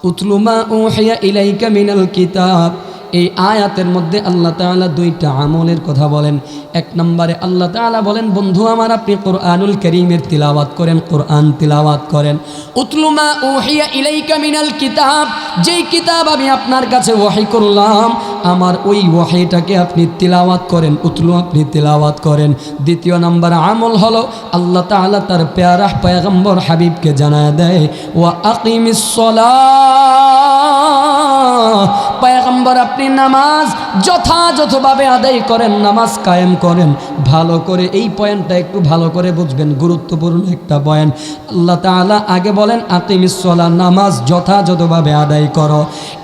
উতলু মা উহিয়া ইলাইকা মিনাল কিতাব। এই আয়াতের মধ্যে আল্লাহ তাআলা দুইটা আমলের কথা বলেন। এক নম্বরে আল্লাহ তাআলা বলেন, বন্ধু আমার, আপনি কোরআনুল কারীমের তিলাওয়াত করেন, কোরআন তিলাওয়াত করেন। উতলু মা উহিয়া ইলাইকা মিনাল কিতাব, যেই কিতাব আমি আপনার কাছে ওহী করলাম, আমার ওই ওহীটাকে আপনি তিলাওয়াত করেন। উতলু, আপনি তিলাওয়াত করেন। দ্বিতীয় নম্বর আমল হলো আল্লাহ তাআলা তার প্যারা পয়গম্বর হাবিবকে জানায় দেয়, ওয়া আকিমিস সালাহ, পয়গম্বর আপনি নামাজ যথাযথভাবে আদায় করেন, নামাজ কায়েম করেন। ভালো করে এই পয়েন্টটা একটু ভালো করে বুঝবেন, গুরুত্বপূর্ণ একটা পয়েন্ট। আল্লাহ তাআলা আগে বলেন আকিমিস সালাহ, নামাজ যথাযথভাবে আদায় করো।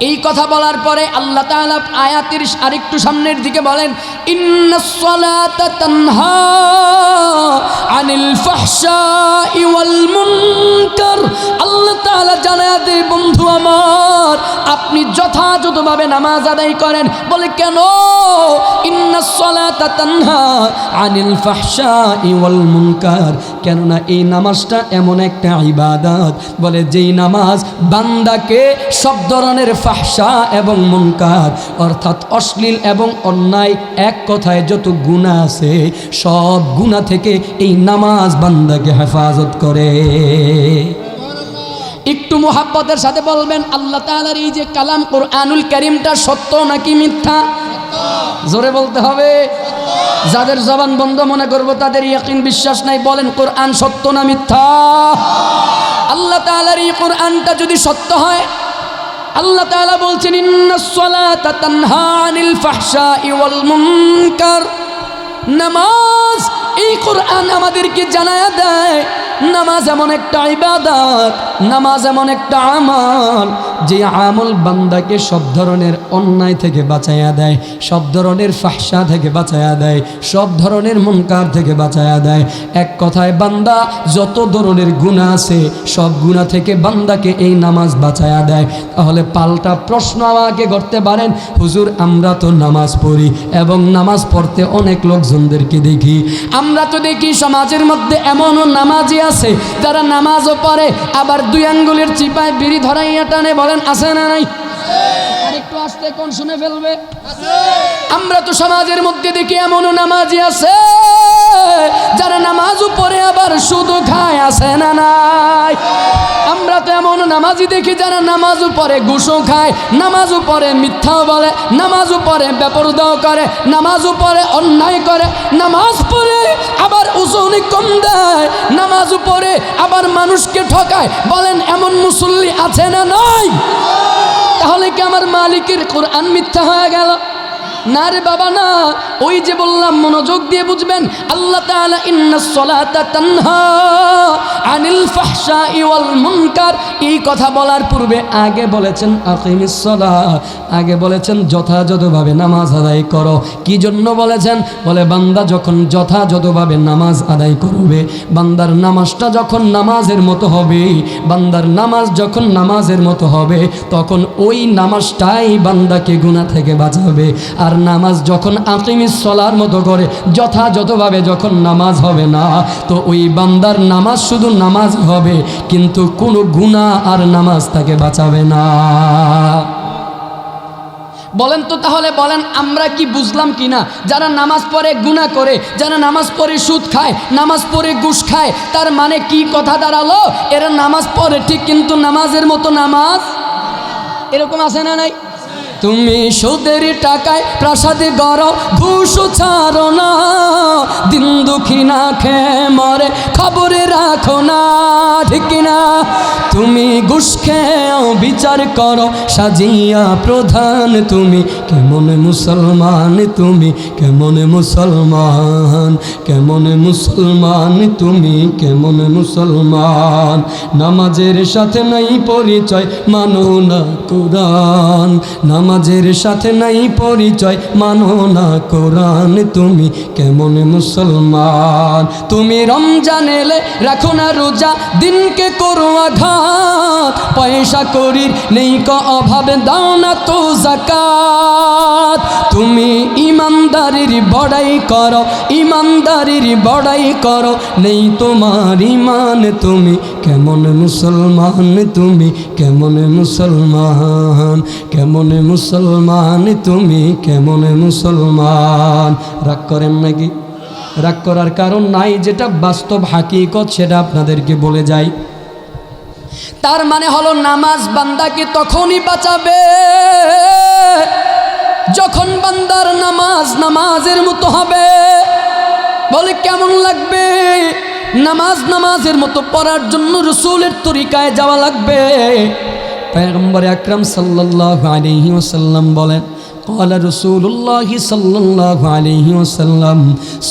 এই কথা বলার পরে আল্লাহ তাআলা আয়াতের আরেকটু সামনের দিকে বলেন, ইন্নাস সালাতা তানহা আনিল ফাহশাই ওয়াল মুনকার। আল্লাহ তাআলা জানায় দেয়, বন্ধু আমার, আপনি যথাযথভাবে নামাজ আদায় করেন। বলে কেন? ইন্নাস সালাতা তানহা আনিল ফাহশাই ওয়াল মুনকার। কেননা এই নামাজটা এমন একটা ইবাদত, বলে যেই নামাজ বান্দাকে সব ধরনের ফাহশা এবং মুনকার, অর্থাৎ অশ্লীল এবং অন্যায়, এক কথায় যত গুনাহ আছে সব গুনাহ থেকে এই নামাজ বান্দাকে হেফাজত করে। একটু মুহাব্বতের সাথে বলবেন, আল্লাহ তাআলার এই যে কালাম কোরআনুল কারীমটা সত্য নাকি মিথ্যা? জোরে বলতে হবে। যাদের জবান বন্ধ মনে করবো তাদের ইয়াকিন বিশ্বাস নাই, বলেন কোরআন সত্য না মিথ্যা? আল্লাহ তাআলার এই কোরআনটা যদি সত্য হয়, আল্লাহ তাআলা বলছেন ইন্নাস সালাতা তানহা আনিল ফাহশাই ওয়াল মুনকার। নামাজ, এই কোরআন আমাদেরকে জানায়া দেয় নামাজ এমন একটা ইবাদত, নামাজ এমন একটা আমল, যে আমল বান্দাকে সব ধরনের অন্যায় থেকে বাঁচাইয়া দেয়, সব ধরনের ফাহশা থেকে বাঁচাইয়া দেয়, সব ধরনের মুনকার থেকে বাঁচাইয়া দেয়। এক কথায় বান্দা যত ধরনের গুনাহ আছে সব গুনাহ থেকে বান্দাকে এই নামাজ বাঁচাইয়া দেয়। তাহলে পাল্টা প্রশ্ন আমাকে করতে পারেন, হুজুর আমরা তো নামাজ পড়ি এবং নামাজ পড়তে অনেক লোকজনদেরকে দেখি, আমরা তো দেখি সমাজের মধ্যে এমনও নামাজি আছে যারা নামাজও পড়ে আবার দুই আঙ্গুলের চিপায় বিড়ি ধরাইয়া টানে, বলেন আছে না নাই? আরেকটু আস্তে কোন শুনে ফেলবে। আমরা তো সমাজের মধ্যে দেখি এমনও নামাজি আছে যারা নামাজও পড়ে আবার শুধু খায় আছে না নাই? আমরা তো এমন নামাজি দেখি যারা নামাজও পড়ে ঘুষও খায়, নামাজও পড়ে মিথ্যাও বলে, নামাজও পড়ে বেপরদাও করে, নামাজও পড়ে অন্যায় করে, নামাজ পড়ে আবার ওজনে কম দেয়, নামাজও পড়ে আবার মানুষকে ঠকায়। বলেন এমন মুসল্লি আছে না নাই? তাহলে কি আমার মালিকের কোরআন মিথ্যা হয়ে গেল? না রে বাবা না। ওই যে বললাম মনোযোগ দিয়ে বুঝবেন, আল্লাহ তাআলা ইন্নাস সালাতা তানহা আনিল ফাহশাই ওয়াল মুনকার, এই কথা বলার পূর্বে আগে বলেছেন আকিমিস সালাহ, আগে বলেছেন যথাযথভাবে নামাজ আদায় করো। কি জন্য বলেছেন? বলে বান্দা যখন যথাযথভাবে নামাজ আদায় করবে, বান্দার নামাজটা যখন নামাজের মতো হবে, বান্দার নামাজ যখন নামাজের মতো হবে, তখন ওই নামাজটাই বান্দাকে গুনাহ থেকে বাঁচাবে। আর নামাজ যখন আকিমিস সালার মতো করে যথাযথভাবে যখন নামাজ হবে না, তো ওই বান্দার নামাজ শুধু নামাজ হবে, কিন্তু কোনো গুনাহ আর নামাজ তাকে বাঁচাবে না। বলেন তো তাহলে বলেন আমরা কি বুঝলাম কি না? যারা নামাজ পড়ে গুনাহ করে, যারা নামাজ পড়ে সুদ খায়, নামাজ পড়ে ঘুষ খায়, তার মানে কি কথা দাঁড়ালো? এরা নামাজ পড়ে ঠিক কিন্তু নামাজের মতো নামাজ এরকম আছে না নাই? তুমি সুদের টাকায় প্রাসাদে গড়ো, ঘুষ ছাড়ো না, দিন দুঃখী না খেয়ে মরে খবরে রাখো না, ঠিক না? তুমি ঘুষ খেয়েও বিচার করো সাজিয়া প্রধান, তুমি কেমন মুসলমান, তুমি কেমন মুসলমান, কেমন মুসলমান, তুমি কেমন মুসলমান? নামাজের সাথে নাই পরিচয়, মানো না কোরআন, নামাজের সাথে নাই পরিচয়, মানো না কোরআন, তুমি কেমন মুসলমান? তুমি রমজান এলে রাখো না রোজা, দিনকে করো আঘাত, পয়সা করির নেই ক অভাবে দাও না তো যাকাত। তুমি ইমানদারির বড়াই করো, ইমানদারির বড়াই করো, নেই তোমার ইমান, তুমি কেমন মুসলমান, তুমি কেমন মুসলমান, কেমন মুসলমান, তুমি কেমন মুসলমান? রাগ করেন নাকি? রাগ করার কারণ নাই, যেটা বাস্তব হাকিকত সেটা আপনাদেরকে বলে যাই। তার মানে হলো নামাজ বান্দাকে তখনই বাঁচাবে যখন বান্দার নামাজ নামাজের মতো হবে। বলে কেমন লাগবে? নামাজ নামাজের মতো পড়ার জন্য রাসূলের তরিকায় যাওয়া লাগবে। পয়গম্বর আকরাম সাল্লাল্লাহু আলাইহি ওয়াসাল্লাম বলেন, قال رسول الله صلى الله عليه وسلم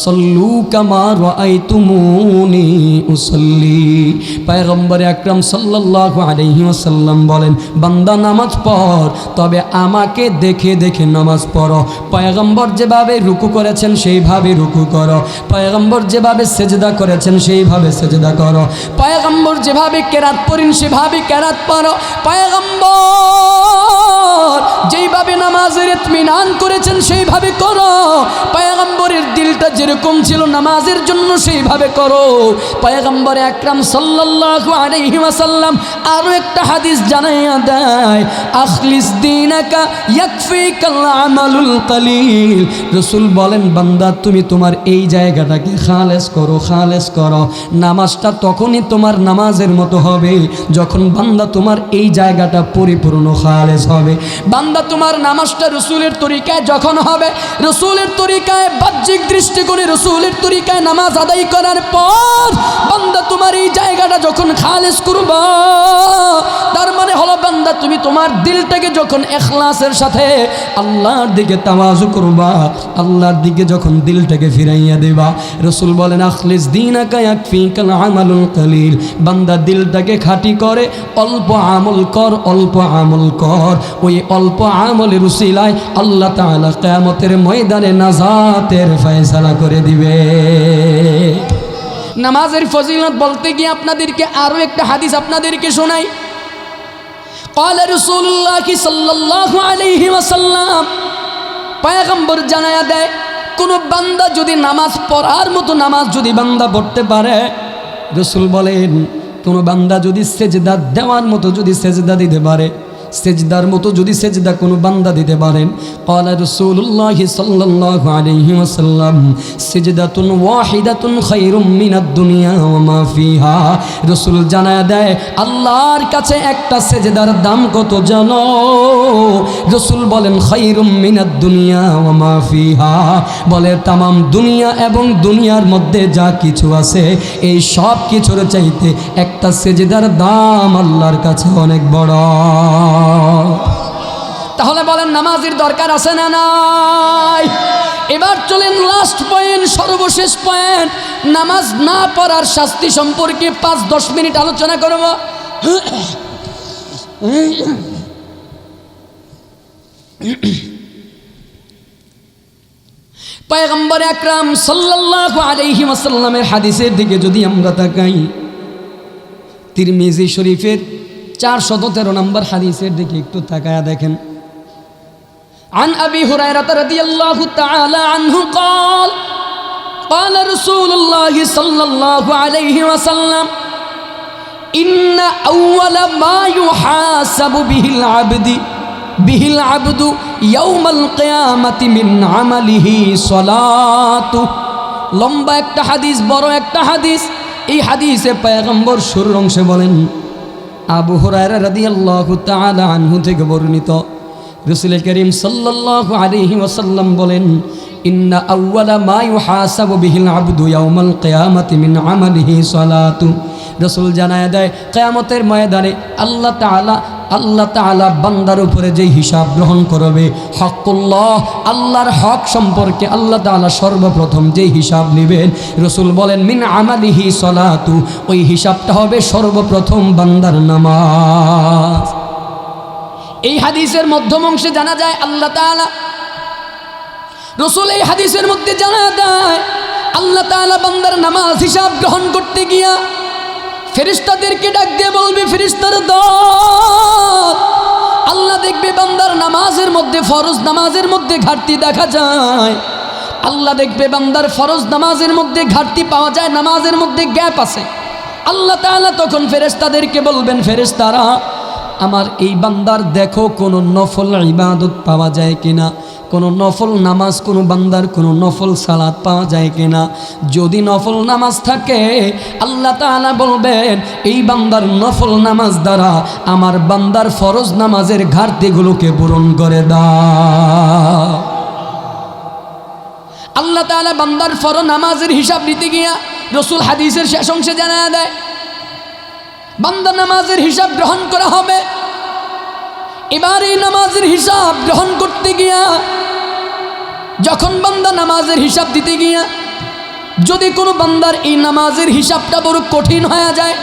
صلوا كما رأيتموني أصلي। পয়গম্বর আকরাম সাল্লাল্লাহু আলাইহি ওয়াসাল্লাম বলেন, বান্দা নামাজ পড়, তবে আমাকে দেখে দেখে নামাজ পড়ো। পয়গম্বর যেভাবে রুকু করেছেন সেইভাবে রুকু করো, পয়গম্বর যেভাবে সেজদা করেছেন সেইভাবে সেজদা করো, পয়গম্বর যেভাবে কেরাত পড়েন সেভাবে কেরাত পড়ো। পয়গম্বর যেইভাবে নামাজের ইতমিনান করেছেন সেইভাবে করো। পয়গম্বরের দিলটা যেরকম ছিল নামাজের জন্য সেইভাবে করো। পয়গম্বর আকরাম সাল্লাল্লাহু আলাইহি ওয়াসাল্লাম আরো একটা হাদিস জানাইয়া দেয়, আখলিস দীনাকা ইয়াকফিকাল আমালুল কলিল। রাসূল বলেন, বান্দা তুমি তোমার এই জায়গাটাকে খালেস করো, খালেস করো। নামাজটা তখনই তোমার নামাজের মতো হবে যখন বান্দা তোমার এই জায়গাটা পরিপূর্ণ খালেস হবে। বান্দা তোমার নামাজটা রাসূলের তরিকায় যখন হবে, রাসূলের তরিকায় বাহ্যিক দৃষ্টিকোণে রাসূলের তরিকায় নামাজ আদায় করার পর বান্দা তোমার এই জায়গাটা যখন খালেস করবা, তার মানে হলো বান্দা তুমি তোমার দিলটাকে যখন ইখলাসের সাথে আল্লাহর দিকে তাওয়াজু করবা, আল্লাহর দিকে যখন দিলটাকে ফিরাইয়া দেবা, রাসূল বলেন আখলিস দীনাকা ইয়াকফিকাল আমালুল কলিল। বান্দা দিলটাকে খাঁটি করে অল্প আমল কর, অল্প আমল কর। ওই অল্প আমলের উসিলায় আল্লাহ তাআলা কিয়ামতের ময়দানে নাজাতের ফয়সালা করে দিবে। নামাজের ফজিলত বলতে গিয়ে আপনাদেরকে আরো একটা হাদিস আপনাদেরকে শোনাই। قال رسول الله صلى الله عليه وسلم, পয়গম্বর জানায়া দেয়, কোন বান্দা যদি নামাজ পড়ার মতো নামাজ যদি বান্দা পড়তে পারে, রাসূল বলেন কোন বান্দা যদি সেজদা দেওয়ার মতো যদি সেজদা দিতে পারে, সেজদার মতো যদি সেজদা কোনো বান্দা দিতে পারেন, ক্বালা রাসূলুল্লাহ সাল্লাল্লাহু আলাইহি ওয়াসাল্লাম সিজদাতুন ওয়াহিদাতুন খায়রুম মিনাদ দুনিয়া ওয়া মা ফিহা। রাসূল জানায়া দেয় আল্লাহর কাছে একটা সেজদার দাম কত জানো? রাসূল বলেন খায়রুম মিনাদ দুনিয়া ওয়া মা ফিহা, বলে তামাম দুনিয়া এবং দুনিয়ার মধ্যে যা কিছু আছে এই সব কিছুর চাইতে একটা সেজদার দাম আল্লাহর কাছে অনেক বড়। তাহলে বলেন নামাজের দরকার আছে না নাই? এবার চলেন লাস্ট পয়েন্ট, সর্বশেষ পয়েন্ট, নামাজ না পড়ার শাস্তি সম্পর্কে 5-10 মিনিট আলোচনা করব। পয়গম্বর আকরাম সাল্লাল্লাহু আলাইহি ওয়াসাল্লামের হাদিসের দিকে যদি আমরা তাকাই, তিরমিজি শরীফের 413 নম্বর হাদিসের দিকে একটু তাকায়া দেখেন। عن أبي هريرة رضي الله تعالى عنه قال قال رسول الله صلى الله عليه وسلم إن أول ما يحاسب به العبد يوم القيامة من عمله صلاته। লম্বা একটা হাদিস, বড় একটা হাদিস। এই হাদিসে পয়গম্বর শুরুর অংশে বলেন, আবু হুরায়রা রাদিয়াল্লাহু তাআলা আনহু থেকে বর্ণিত, রাসূল করিম সাল্লাল্লাহু আলাইহি ওয়াসাল্লাম বলেন, ইন্না আউওয়ালা মা ইউহাসাবু বিহিল আবদু ইয়াউমাল কিয়ামাতি মিন আমালিহি সালাতু। রাসূল জানায় দেয় কিয়ামতের ময়দানে আল্লাহ তাআলা বান্দার উপরে যে হিসাব গ্রহণ করবে, হকুল্লাহ, আল্লাহর হক সম্পর্কে আল্লাহ তাআলা সর্বপ্রথম যে হিসাব নেবেন, রাসূল বলেন মিন আমালিহি সালাতু, ওই হিসাবটা হবে সর্বপ্রথম বান্দার নামাজ। এই হাদিসের মধ্যম অংশে জানা যায় আল্লাহ তাআলা, রাসূল এই হাদিসের মধ্যে জানা দেয় আল্লাহ তাআলা বান্দার নামাজ হিসাব গ্রহণ করতে গিয়া ফেরেশতাদেরকে ডাক দিয়ে বলবে, ফেরেশতার দল, আল্লাহ দেখবে বান্দার নামাজের মধ্যে, ফরজ নামাজের মধ্যে ঘাটতি দেখা যায়। আল্লাহ দেখবে বান্দার ফরজ নামাজের মধ্যে ঘাটতি পাওয়া যায়, নামাজের মধ্যে গ্যাপ আছে। আল্লাহ তাআলা তখন ফেরেশতাদেরকে বলবেন, ফেরেশতারা আমার এই বান্দার দেখো কোনো নফল ইবাদত পাওয়া যায় কিনা, কোনো নফল নামাজ, কোনো বান্দার কোনো নফল সালাত পাওয়া যায় কিনা। যদি নফল নামাজ থাকে আল্লাহ তাআলা বলবেন এই বান্দার নফল নামাজ দ্বারা আমার বান্দার ফরজ নামাজের ঘাটতিগুলোকে পূরণ করে দাও। আল্লাহ তাআলা বান্দার ফরজ নামাজের হিসাব নিতে গিয়া রাসূল হাদিসের শেষ অংশে জানায় দেয় বান্দা নামাজের হিসাব গ্রহণ করা হবে। এবার এই নামাজের হিসাব গ্রহণ করতে গিয়া যখন বান্দা নামাজের হিসাব দিতে গিয়া যদি কোনো বান্দার এই নামাজের হিসাবটা বড় কঠিন হয়ে যায়,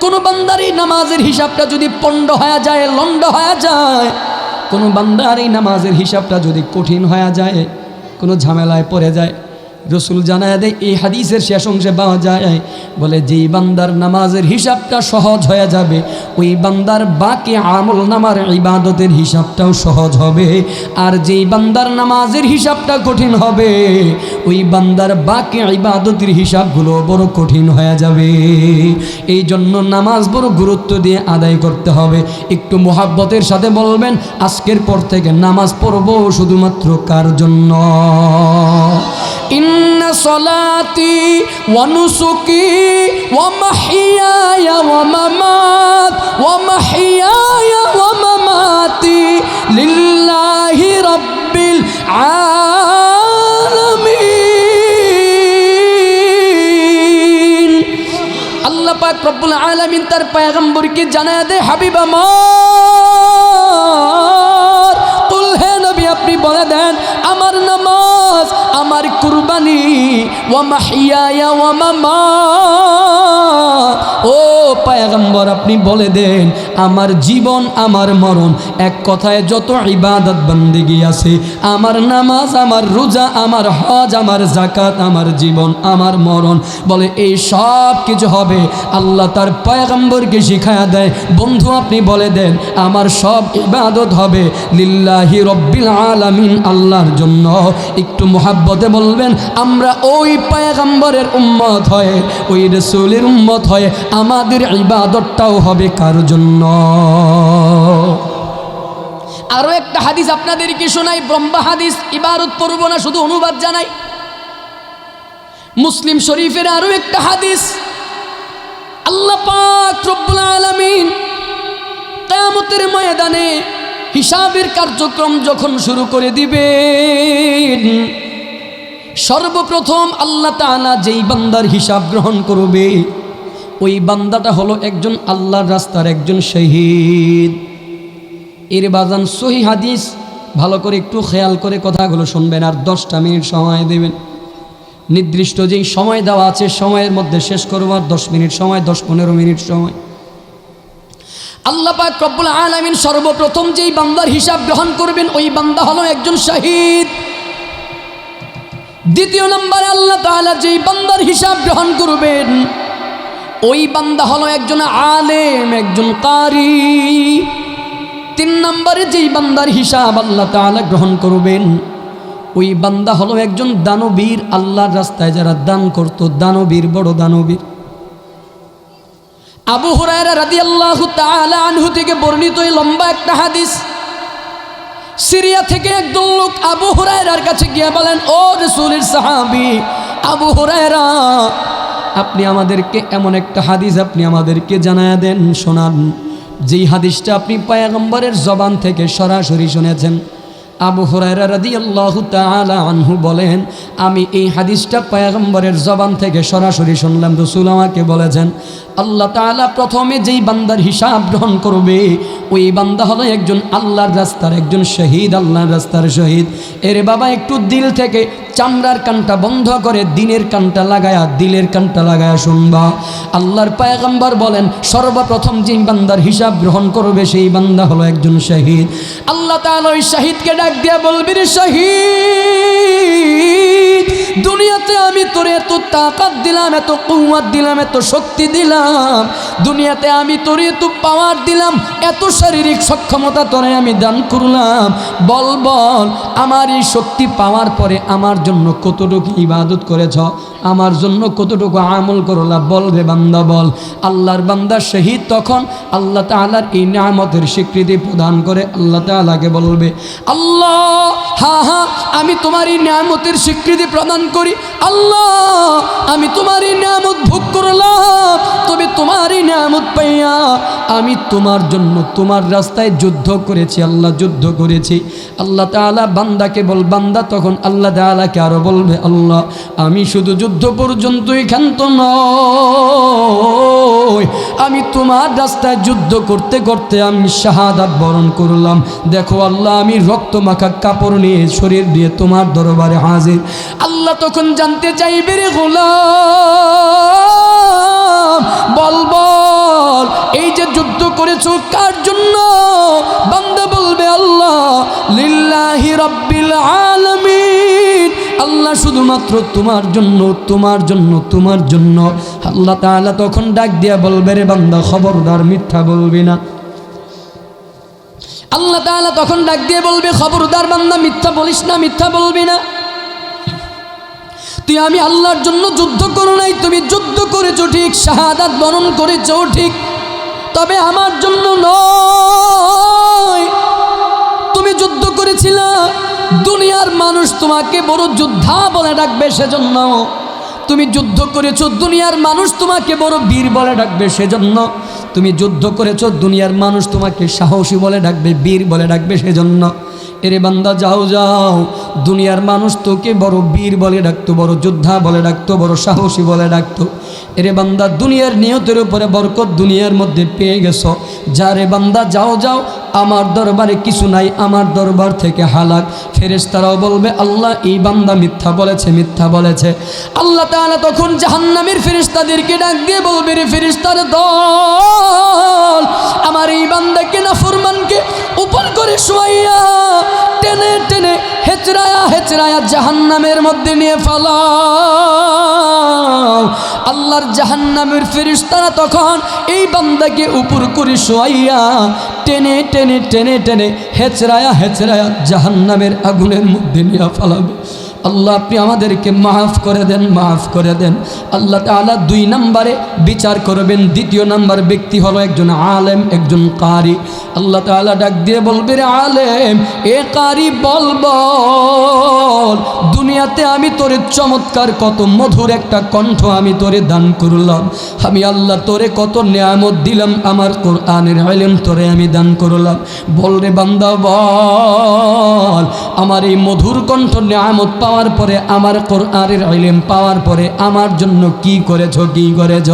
কোনো বান্দার এই নামাজের হিসাবটা যদি পণ্ড হয়ে যায়, লন্ড হয়ে যায়, কোনো বান্দার এই নামাজের হিসাবটা যদি কঠিন হয়ে যায়, কোনো ঝামেলায় পড়ে যায়, রাসূল জানায় দেয় এই হাদিসের শেষ অংশে পাওয়া যায়, বলে যেই বান্দার নামাজের হিসাবটা সহজ হয়ে যাবে ওই বান্দার বাকি আমল নামার ইবাদতের হিসাবটাও সহজ হবে, আর যেই বান্দার নামাজের হিসাবটা কঠিন হবে ওই বান্দার বাকি ইবাদতের হিসাবগুলো বড় কঠিন হয়ে যাবে। এই জন্য নামাজ বড় গুরুত্ব দিয়ে আদায় করতে হবে। একটু মোহাব্বতের সাথে বলবেন আজকের পর থেকে নামাজ পড়বো শুধুমাত্র কার জন্য? ইন্না সলাতি ওয়া নুসুকি ওয়া মাহইয়ায়া ওয়া মামাতি লিল্লাহি রাব্বিল আলামিন। আল্লাহ পাক রব্বুল আলামিন তার পয়গম্বরকে জানায় দেয়, হাবিব আমার, কুল হে নবী আপনি বলে দেন আমার নামাজ, আমার কুরবানি, ওয়া মাহইয়ায়া ওয়া মামাত, ও পয়গম্বর আপনি বলে দেন আমার জীবন, আমার মরণ, এক কথায় যত ইবাদত বন্দেগী আছে, আমার নামাজ, আমার রোজা, আমার হজ, আমার যাকাত, আমার জীবন, আমার মরণ, বলে এই সব কিছু হবে আল্লাহ তার পয়গম্বরকে শিখায়া দেয়, বন্ধু আপনি বলে দেন আমার সব ইবাদত হবে লিল্লাহি রব্বিল আলামিন, আল্লাহর জন্য। একটু মুহাব্বতে বলবেন আমরা ওই পয়গম্বরের উম্মত হয়ে, ওই রাসূলের উম্মত হয়ে আমাদের ইবাদতটাও হবে কার জন্য? আরো একটা হাদিস আপনাদেরকে শোনাই, ব্রহ্মা হাদিস, ইবারত পড়ব না, শুধু অনুবাদ জানাই। মুসলিম শরীফের আরো একটা হাদিস, আল্লাহ পাক রব্বুল আলামিন কিয়ামতের ময়দানে হিসাবের কার্যক্রম যখন শুরু করে দিবেন, সর্বপ্রথম আল্লাহ তাআলা যেই বান্দার হিসাব গ্রহণ করবে ওই বান্দাটা হলো একজন আল্লাহর রাস্তার একজন শহীদ। এর বাজান সহিহ হাদিস, ভালো করে একটু খেয়াল করে কথাগুলো শুনবেন, আর 10টা মিনিট সময় দেবেন। নির্দিষ্ট যেই সময় দেওয়া আছে সময়ের মধ্যে শেষ করব, আর 10 মিনিট সময়, 10-15 মিনিট সময়। আল্লাহ পাক রব্বুল আলামিন সর্বপ্রথম যেই বান্দার হিসাব গ্রহণ করবেন ওই বান্দা হলো একজন শহীদ। দ্বিতীয় নম্বরে আল্লাহ তাআলা যেই বান্দার হিসাব গ্রহণ করবেন ওই বান্দা হলো একজন আলেম, একজন কারি। 3 নম্বরে যেই বান্দার হিসাব আল্লাহ তাআলা গ্রহণ করবেন ওই বান্দা হলো একজন দানবীর, আল্লাহর রাস্তায় যারা দান করত, দানবীর, বড় দানবীর। আবু হুরায়রা রাদিয়াল্লাহু তাআলা আনহু থেকে বর্ণিত এই লম্বা একটা হাদিস, সিরিয়া থেকে একদল লোক আবু হুরায়রার কাছে গিয়ে বলেন, ও রাসূলের সাহাবী আবু হুরায়রা, আপনি আমাদেরকে এমন একটা হাদিস আপনি আমাদেরকে জানায়া দেন, শোনান, যেই হাদিসটা আপনি পয়গম্বরের জবান থেকে সরাসরি শুনেছেন। আবু হুরায়রা রাদিয়াল্লাহু তাআলা আনহু বলেন, আমি এই হাদিসটা পয়গম্বরের জবান থেকে সরাসরি শুনলাম। রাসূল আমাকে বলেছেন, আল্লাহ তাআলা প্রথমে যেই বান্দার হিসাব গ্রহণ করবে ওই বান্দা হলো একজন আল্লাহর রাস্তার একজন শহীদ, আল্লাহর রাস্তার শহীদ। এর বাবা একটু দিল থেকে চামড়ার কানটা বন্ধ করে দিনের কানটা লাগায়া, দিলের কানটা লাগায়া শুনবা। আল্লাহর পয়গম্বর বলেন, সর্বপ্রথম যেই বান্দার হিসাব গ্রহণ করবে সেই বান্দা হলো একজন শহীদ। আল্লাহ তাআলা ওই শহীদকে ডাক দিয়া বলবে, রে শহীদ, দুনিয়াতে আমি তোরে এত তাকাত দিলাম, এত কুওয়াত দিলাম, এত শক্তি দিলাম, দুনিয়াতে আমি তোরে এত পাওয়ার দিলাম, এত শারীরিক সক্ষমতা তোরে আমি দান করলাম। বল বল, আমার এই শক্তি পাওয়ার পরে আমার জন্য কতটুকু ইবাদত করেছ, আমার জন্য কতটুকু আমল করলা, বল রে বান্দা বল। আল্লাহর বান্দা শহীদ তখন আল্লাহ তাআলার এই নিয়ামতের স্বীকৃতি প্রদান করে আল্লাহ তাআলাকে বলবে, আল্লাহ হ্যাঁ হ্যাঁ আমি তোমার এই নিয়ামতের স্বীকৃতি প্রদান করি, আল্লাহ আমি তোমার এই নিয়ামত ভোগ করলাম, তবে তোমার এই নিয়ামত পাইয়া আমি তোমার জন্য তোমার রাস্তায় যুদ্ধ করেছি, আল্লাহ যুদ্ধ করেছি। আল্লাহ তাআলা বান্দাকে বল, বান্দা তখন আল্লাহ তাআলাকে আরো বলবে, আল্লাহ আমি শুধু যুদ্ধ পর্যন্তই ক্ষান্ত নই, আমি তোমার রাস্তায় যুদ্ধ করতে করতে আমি শাহাদাত বরণ করলাম। দেখো আল্লাহ, আমি রক্ত মাখা কাপড় নিয়ে শরীর দিয়ে তোমার দরবারে হাজির। আল্লাহ তখন জানতে চাইবে, রে গোলাম বল বল, এই যে যুদ্ধ করেছো কার জন্য? বান্দা বলবে, আল্লাহ লিল্লাহি রাব্বিল আলামিন, আল্লাহ শুধুমাত্র তোমার জন্য, তোমার জন্য, তোমার জন্য। আল্লাহ তাআলা তখন ডাক দিয়া বলবে, রে বান্দা খবরদার মিথ্যা বলবি না। আল্লাহ তাআলা তখন ডাক দিয়ে বলবে, খবরদার বান্দা মিথ্যা বলিস না, মিথ্যা বলবি না। তুই আমি আল্লাহর জন্য যুদ্ধ করো নাই, তুমি যুদ্ধ করেছো ঠিক, শাহাদাত বরণ করেছো ঠিক, তবে আমার জন্য নয়। তুমি যুদ্ধ করেছিলা, দুনিয়ার মানুষ তোমাকে বড় যোদ্ধা বলে ডাকবে, সেজন্য তুমি যুদ্ধ করেছো। দুনিয়ার মানুষ তোমাকে বড় বীর বলে ডাকবে, সেজন্য তুমি যুদ্ধ করেছো। দুনিয়ার মানুষ তোমাকে সাহসী বলে ডাকবে, বীর বলে ডাকবে, সেজন্য। এরে বান্দা যাও যাও, দুনিয়ার মানুষ তোকে বড় বীর বলে ডাকতো, বড় যোদ্ধা বলে ডাকতো, বড় সাহসী বলে ডাকতো। এরে বান্দা দুনিয়ার নিয়তের উপরে বরকত দুনিয়ার মধ্যে পেয়ে গেছো, যারে বান্দা যাও যাও, আমার দরবারে কিছু নাই, আমার দরবার থেকে হালাক। ফেরেশতারাও বলবে, আল্লাহ এই বান্দা মিথ্যা বলেছে, মিথ্যা বলেছে। আল্লাহ তাআলা তখন জাহান্নামের ফেরেশতাদেরকে ডাক দিয়ে বলবে, রে ফেরেশতার দল, আমার এই বান্দাকে নাফরমানকে উপর করে শোয়াইয়া টেনে টেনে হেচড়ায়া হেচড়ায়া জাহান্নামের মধ্যে নিয়ে ফালাও। আল্লাহর জাহান্নামের ফেরেশতারা তখন এই বান্দাকে উপর করে শোয়াইয়া টেনে টেনে টেনে টেনে হেচড়ায়া হেচড়ায়া জাহান্নামের আগুনের মধ্যে নিয়ে ফালাবে। আল্লাহ আপনি আমাদেরকে মাফ করে দেন, মাফ করে দেন। আল্লাহ তাআলা 2 নম্বরে বিচার করবেন। দ্বিতীয় নাম্বার ব্যক্তি হলো একজন আলেম, একজন কারি। আল্লাহ তাআলা ডাক দিয়ে বলবে, রে আলেম, এ কারি, বল বল, দুনিয়াতে আমি তোরে চমৎকার কত মধুর একটা কণ্ঠ আমি তোরে দান করলাম। আমি আল্লাহ তোরে কত নিয়ামত দিলাম, আমার কোরআনের ইলম তোরে আমি দান করলাম। বল রে বান্দা বল, আমার এই মধুর কণ্ঠ নিয়ামত পাওয়ার পরে, আমার কোরআনের ইলম পাওয়ার পরে আমার জন্য কি করেছ, কি করেছ?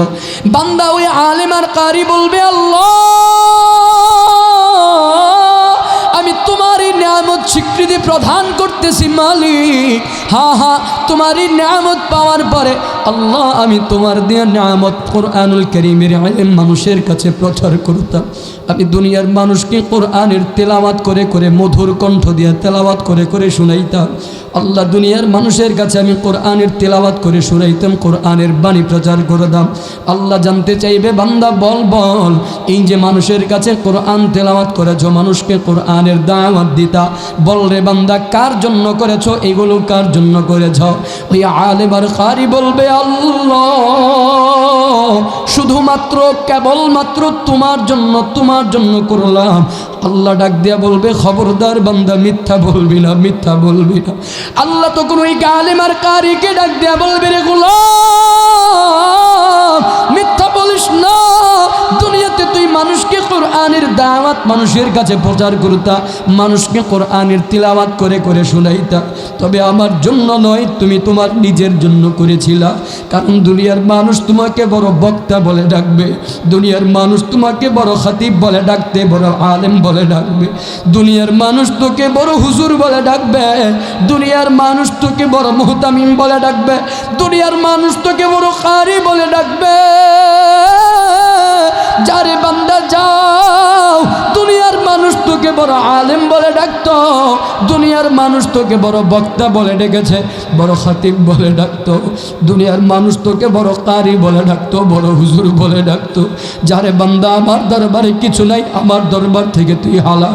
বান্দা ওই আলেম আর কারি বলবে, আল্লাহ আমি তোমারই নিয়ামত স্বীকৃতি প্রদান করতেছি মালিক। হ্যাঁ হ্যাঁ, তোমারই নিয়ামত পাওয়ার পরে আল্লাহ আমি তোমার দেয়া নিয়ামত কোরআনুল কারীমের ইলম মানুষের কাছে প্রচার করতাম। আমি দুনিয়ার মানুষকে কোরআনের তেলাওয়াত করে করে, মধুর কণ্ঠ দিয়ে তেলাওয়াত করে করে শুনাইতাম। আল্লাহ দুনিয়ার মানুষের কাছে আমি কোরআনের তেলাওয়াত করে শুনাইতাম, কোরআনের বাণী প্রচার করতাম। আল্লাহ জানতে চাইবে, বান্দা বল বল, এই যে মানুষের কাছে কোরআন তেলাওয়াত করেছ, মানুষকে কোরআনের দাওয়াত দিতা, বল রে বান্দা কার জন্য করেছ, এগুলো কার জন্য করেছ? ওই আলেম আর কারি বলবে, আল্লাহ শুধুমাত্র কেবলমাত্র তোমার জন্য, তোমার জন্য করলাম। আল্লাহ ডাক দিয়া বলবে, খবরদার বান্দা মিথ্যা বলবি না, মিথ্যা বলবি না। আল্লাহ তখন ওই আলেম আর কারিকে ডাক দিয়া বলবে, রে গোলাম, মিথ্যা বলিস না। দুনিয়াতে তুই মানুষকে কোরআনের দাওয়াত মানুষের কাছে প্রচার করতা, মানুষকে কোরআনের তিলাওয়াত করে করে শুনাইতা, তবে আমার জন্য নয়, তুমি তোমার নিজের জন্য করেছিলা। কারণ দুনিয়ার মানুষ তোমাকে বড় বক্তা বলে ডাকবে, দুনিয়ার মানুষ তোমাকে বড় খতিব বলে ডাকতে, বড় আলেম বলে ডাকবে, দুনিয়ার মানুষ তোকে বড় হুজুর বলে ডাকবে, দুনিয়ার মানুষ তোকে বড় মুহতামিম বলে ডাকবে, দুনিয়ার মানুষ তোকে বড় কারি বলে ডাকবে। যারে বান্দা যাও, দুনিয়ার মানুষ তোকে বড় আলেম বলে ডাকতো, দুনিয়ার মানুষ তোকে বড় বক্তা বলে ডেকেছে, বড় খতিব বলে ডাকতো, দুনিয়ার মানুষ তোকে বড় কারি বলে ডাকতো, বড় হুজুর বলে ডাকতো। যারে বান্দা আমার দরবারে কিছু নাই, আমার দরবার থেকে তুই হালা।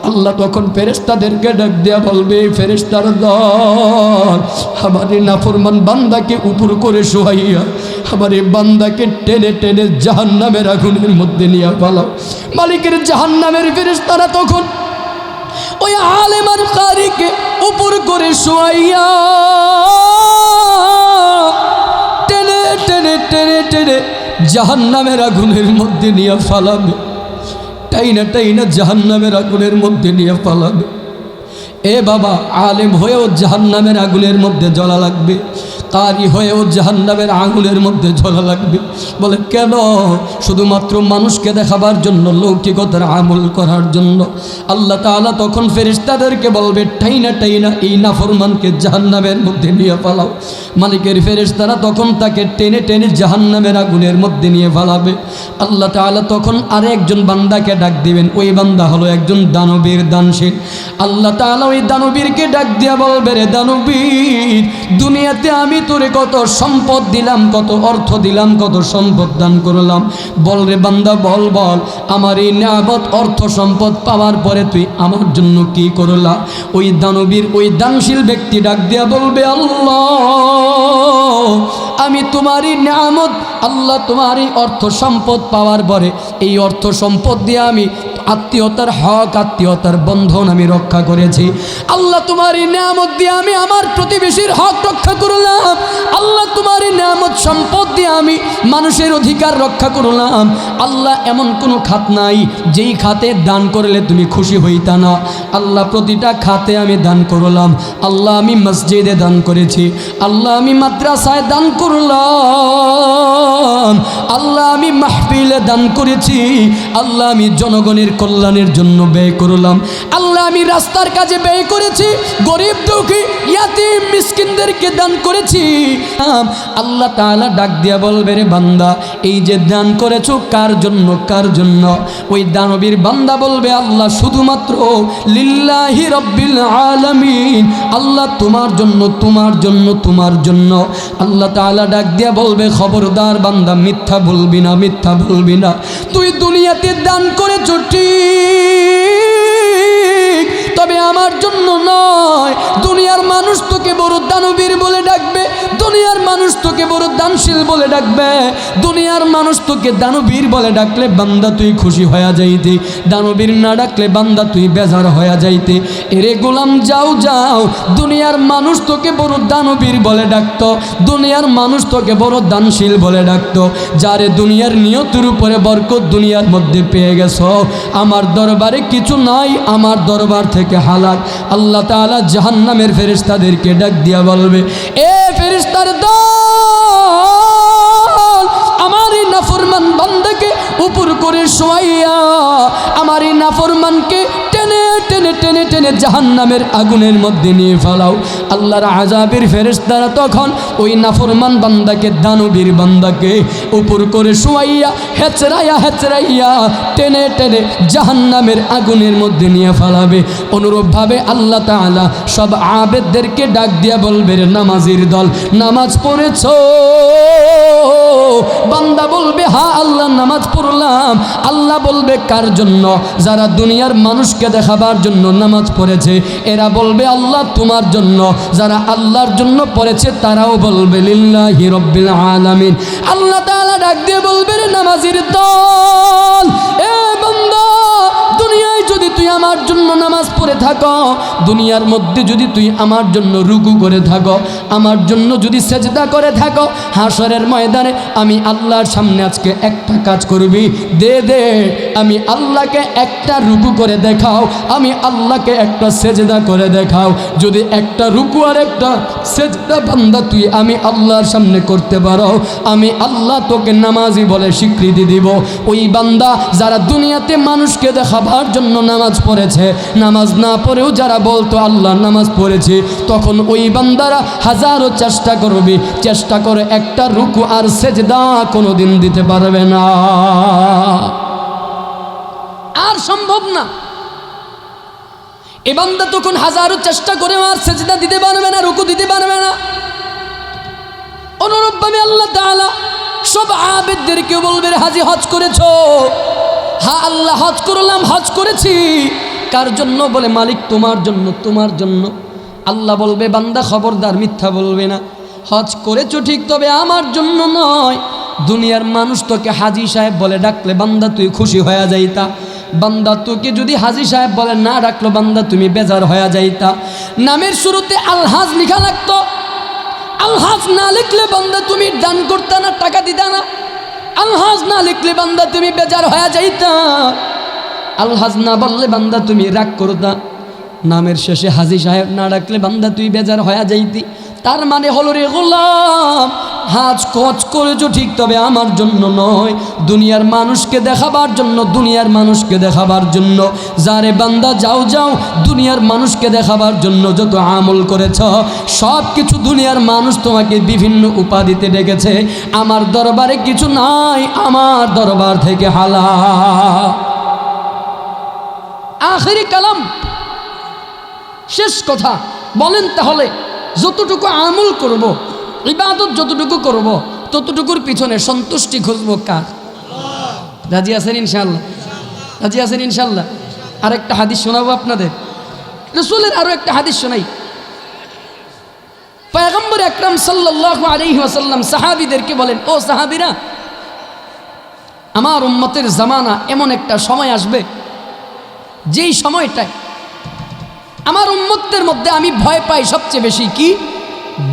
আল্লাহ তখন ফেরেশতাদেরকে ডাক দিয়া বলবে, ফেরেশতার দল, আমার এই নাফরমান বান্দাকে উপর করে শোয়াইয়া আমার এই বান্দাকে টেনে টেনে জাহান্নামের আগুনের মধ্যে নিয়ে পালাও। মালিকের জাহান্নামের ফেরেশতারা তখন ওই আলেম আর কারিকে উপর করে শোয়াইয়া টেনে টেনে টেনে টেনে জাহান্নামের আগুনের মধ্যে নিয়ে ফালাবে, টাইনা টাইনা জাহান্নামের আগুনের মধ্যে নিয়ে ফালাবে। এ বাবা, আলেম হয়েও জাহান্নামের আগুনের মধ্যে জ্বলা লাগবে, কারি হয়েও জাহান্নামের আগুনের মধ্যে জ্বলা লাগবে। বলে কেন? শুধুমাত্র মানুষকে দেখাবার জন্য, লৌকিকতার আমল করার জন্য। আল্লাহ তাআলা তখন ফেরেশতাদেরকে বলবে, টাইনা টাইনা এই নাফরমানকে জাহান্নামের মধ্যে নিয়ে পালাও। মালিকের ফেরেশতারা তখন তাকে টেনে টেনে জাহান্নামের আগুনের মধ্যে নিয়ে ফালাবে। আল্লাহ তাআলা তখন আরেকজন বান্দাকে ডাক দিবেন, ওই বান্দা হলো একজন দানবীর, দানশীল। আল্লাহ তাআলা ওই দানবীরকে ডাক দিয়া বলবে, রে দানবীর, দুনিয়াতে আমি তোরে কত সম্পদ দিলাম, কত অর্থ দিলাম, কত সম্পদ দান করলাম, বল রে বান্দা বল বল, আমার এই নিয়ামত অর্থ সম্পদ পাওয়ার পরে তুই আমার জন্য কি করলা? ওই দানবীর, ওই দানশীল ব্যক্তি ডাক দিয়া বলবে, আল্লাহ আমি তোমারই নিয়ামত, আল্লাহ তোমারই অর্থ সম্পদ পাওয়ার পরে এই অর্থ সম্পদ দিয়ে আমি আত্মীয়তার হক, আত্মীয়তার বন্ধন আমি রক্ষা করেছি। আল্লাহ তোমারই নিয়ামত দিয়ে আমি আমার প্রতিবেশীর হক রক্ষা করলাম। আল্লাহ তোমারই নিয়ামত সম্পদ দিয়ে আমি মানুষের অধিকার রক্ষা করলাম। আল্লাহ এমন কোনো খাত নাই যেই খাতে দান করলে তুমি খুশি হইতা না। আল্লাহ প্রতিটা খাতে আমি দান করলাম। আল্লাহ আমি মসজিদে দান করেছি, আল্লাহ আমি মাদ্রাসায় দান করলাম, আল্লাহ আমি মাহফিলে দান করেছি, আল্লাহ আমি জনগণের কল্যাণের জন্য ব্যয় করলাম, আল্লাহ আমি রাস্তার কাজে ব্যয় করেছি, গরিব দুঃখী ইয়াতীম মিসকিনদেরকে দান করেছি। আল্লাহ তাআলা ডাক দিয়া বলবে, রে বান্দা, এই যে দান করেছো কার জন্য, কার জন্য? ওই দানবীর বান্দা বলবে, আল্লাহ শুধুমাত্র লিল্লাহি রাব্বিল আলামিন, আল্লাহ তোমার জন্য, তোমার জন্য, তোমার জন্য। আল্লাহ তাআলা ডাক দিয়া বলবে, খবরদার বান্দা, মিথ্যা বলবি না, মিথ্যা বলবি না। তুই দুনিয়াতে দান করেছো ঠিক, তবে আমার জন্য নয়, দুনিয়ার মানুষ তোকে বড় দানবীর বলে ডাকবে, দুনিয়ার মানুষ তোকে বড় দানশীল বলে ডাকবে। দুনিয়ার মানুষ তোকে দানবীর বলে ডাকলে বান্দা তুই খুশি হয়ে যাইতে, দানবীর না ডাকলে বান্দা তুই বেজার হয়ে যাইতে। এরে গোলাম যাও যাও, দুনিয়ার মানুষ তোকে বড় দানবীর বলে ডাকতো, দুনিয়ার মানুষ তোকে বড় দানশীল বলে ডাকতো। যারে দুনিয়ার নিয়তের উপরে বরকত দুনিয়ার মধ্যে পেয়ে গেছো, আমার দরবারে কিছু নাই, আমার দরবার থেকে হালাক। আল্লাহ তাআলা জাহান্নামের ফেরেশতাদেরকে ডাক দিয়া বলবে, এ ফেরেশতার দল, আমার এই নাফরমান বান্দাকে উপর করে শোয়াইয়া আমার এই নাফরমানকে টেনে টেনে টেনে টেনে জাহান্নামের আগুনের মধ্যে নিয়ে ফেলাও। আল্লাহর আযাবের ফেরেশতারা তখন ওই নাফরমান বান্দাকে, দানবীর বান্দাকে উপর করে শোয়াইয়া হেচড়াইয়া হেচড়াইয়া টেনে টেনে জাহান্নামের আগুনের মধ্যে নিয়ে ফেলাবে। অনুরূপভাবে আল্লাহ তাআলা সব আবেদদেরকে ডাক দিয়া বলবে, রে নামাজির দল, নামাজ পড়েছো? বান্দা বলবে, হ্যাঁ আল্লাহ নামাজ পড়লাম। আল্লাহ বলবে, কার জন্য? যারা দুনিয়ার মানুষকে দেখাবার জন্য নামাজ পড়েছে, এরা বলবে আল্লাহ তোমার জন্য। যারা আল্লাহর জন্য পড়েছে তারাও বলবে লিল্লাহি রাব্বিল আলামিন। আল্লাহ তাআলা ডাক দিয়ে বলবে, রে নামাজির দল, এ বান্দা, দুনিয়ায় যদি তুই আমার জন্য নামাজ পড়ে থাকো, দুনিয়ার মধ্যে যদি তুই আমার জন্য রুকু করে থাকো, আমার জন্য যদি সেজদা করে থাকো, হাসরের ময়দানে আমি আল্লাহর সামনে আজকে একটা কাজ করবি, দে দে, আমি আল্লাহকে একটা রুকু করে দেখাও, আমি আল্লাহকে একটা সেজদা করে দেখাও। যদি একটা রুকু আর একটা সেজদা বান্দা তুই আমি আল্লাহর সামনে করতে পারো, আমি আল্লাহ তোকে নামাজি বলে স্বীকৃতি দিব। ওই বান্দা যারা দুনিয়াতে মানুষকে দেখাবার জন্য নামাজ পড়েছে, নামাজ না পড়েও যারা বলতো আল্লাহ নামাজ পড়েছে, তখন ওই বান্দারা হাজারো চেষ্টা করবে, চেষ্টা করে একটা রুকু আর সেজদা কোনোদিন দিতে পারবে না, আর সম্ভব না। এ বান্দা তখন হাজারো চেষ্টা করে আর সেজদা দিতে পারবে না, রুকু দিতে পারবে না। অনুরূপভাবে আল্লাহ তাআলা সব আবেদদেরকে বলবে, হাজি হজ করেছো? হ্যাঁ আল্লাহ হজ করলাম, হজ করেছি। কার জন্য? বলে মালিক তোমার জন্য, তোমার জন্য। আল্লাহ বলবে, বান্দা খবরদার মিথ্যা বলবে না, হজ করেছো ঠিক, তবে আমার জন্য নয়। দুনিয়ার মানুষ তোকে হাজি সাহেব বলে ডাকলে বান্দা তুই খুশি হয়ে যাইতা, বান্দা তোকে যদি হাজি সাহেব বলে না ডাকলো বান্দা তুমি বেজার হয়ে যাইতা। নামের শুরুতে আলহাজ লেখা লাগতো, আলহাজ না লিখলে বান্দা তুমি দান করতা না, টাকা দিতা না। আলহাজ না লিখলে বান্দা তুমি বেজার হয়ে যাইতা, আলহাজ না বললে বান্দা তুমি রাগ করতা। নামের শেষে হাজি সাহেব না ডাকলে বান্দা তুই বেজার হয়ে যাইতি। তার মানে হলো, রে গোলাম, হাজ কচ করেছো ঠিক, তবে আমার জন্য নয়, দুনিয়ার মানুষকে দেখাবার জন্য, দুনিয়ার মানুষকে দেখাবার জন্য। যারে বান্দা যাও যাও, দুনিয়ার মানুষকে দেখাবার জন্য যত আমল করেছ সব কিছু দুনিয়ার মানুষ তোমাকে বিভিন্ন উপাধিতে ডেকেছে, আমার দরবারে কিছু নাই, আমার দরবার থেকে হালা। আখিরি কালাম, শেষ কথা বলেন, তাহলে যতটুকু আমল করব, ইবাদত যতটুকু করব, ততটুকুর পিছনে সন্তুষ্টি খুঁজবো কার? রাজি আছেন ইনশাআল্লাহ? রাজি আছেন ইনশাআল্লাহ? আরেকটা হাদিস শোনাবো আপনাদের, রাসূলের আরো একটা হাদিস শোনাই। পয়গম্বর আকরাম সাল্লাল্লাহু আলাইহি ওয়াসাল্লাম সাহাবীদেরকে বলেন, ও সাহাবীরা, আমার উম্মতের জামানা এমন একটা সময় আসবে, যেই সময়টায় আমার উম্মতদের মধ্যে আমি ভয় পাই সবচেয়ে বেশি কি?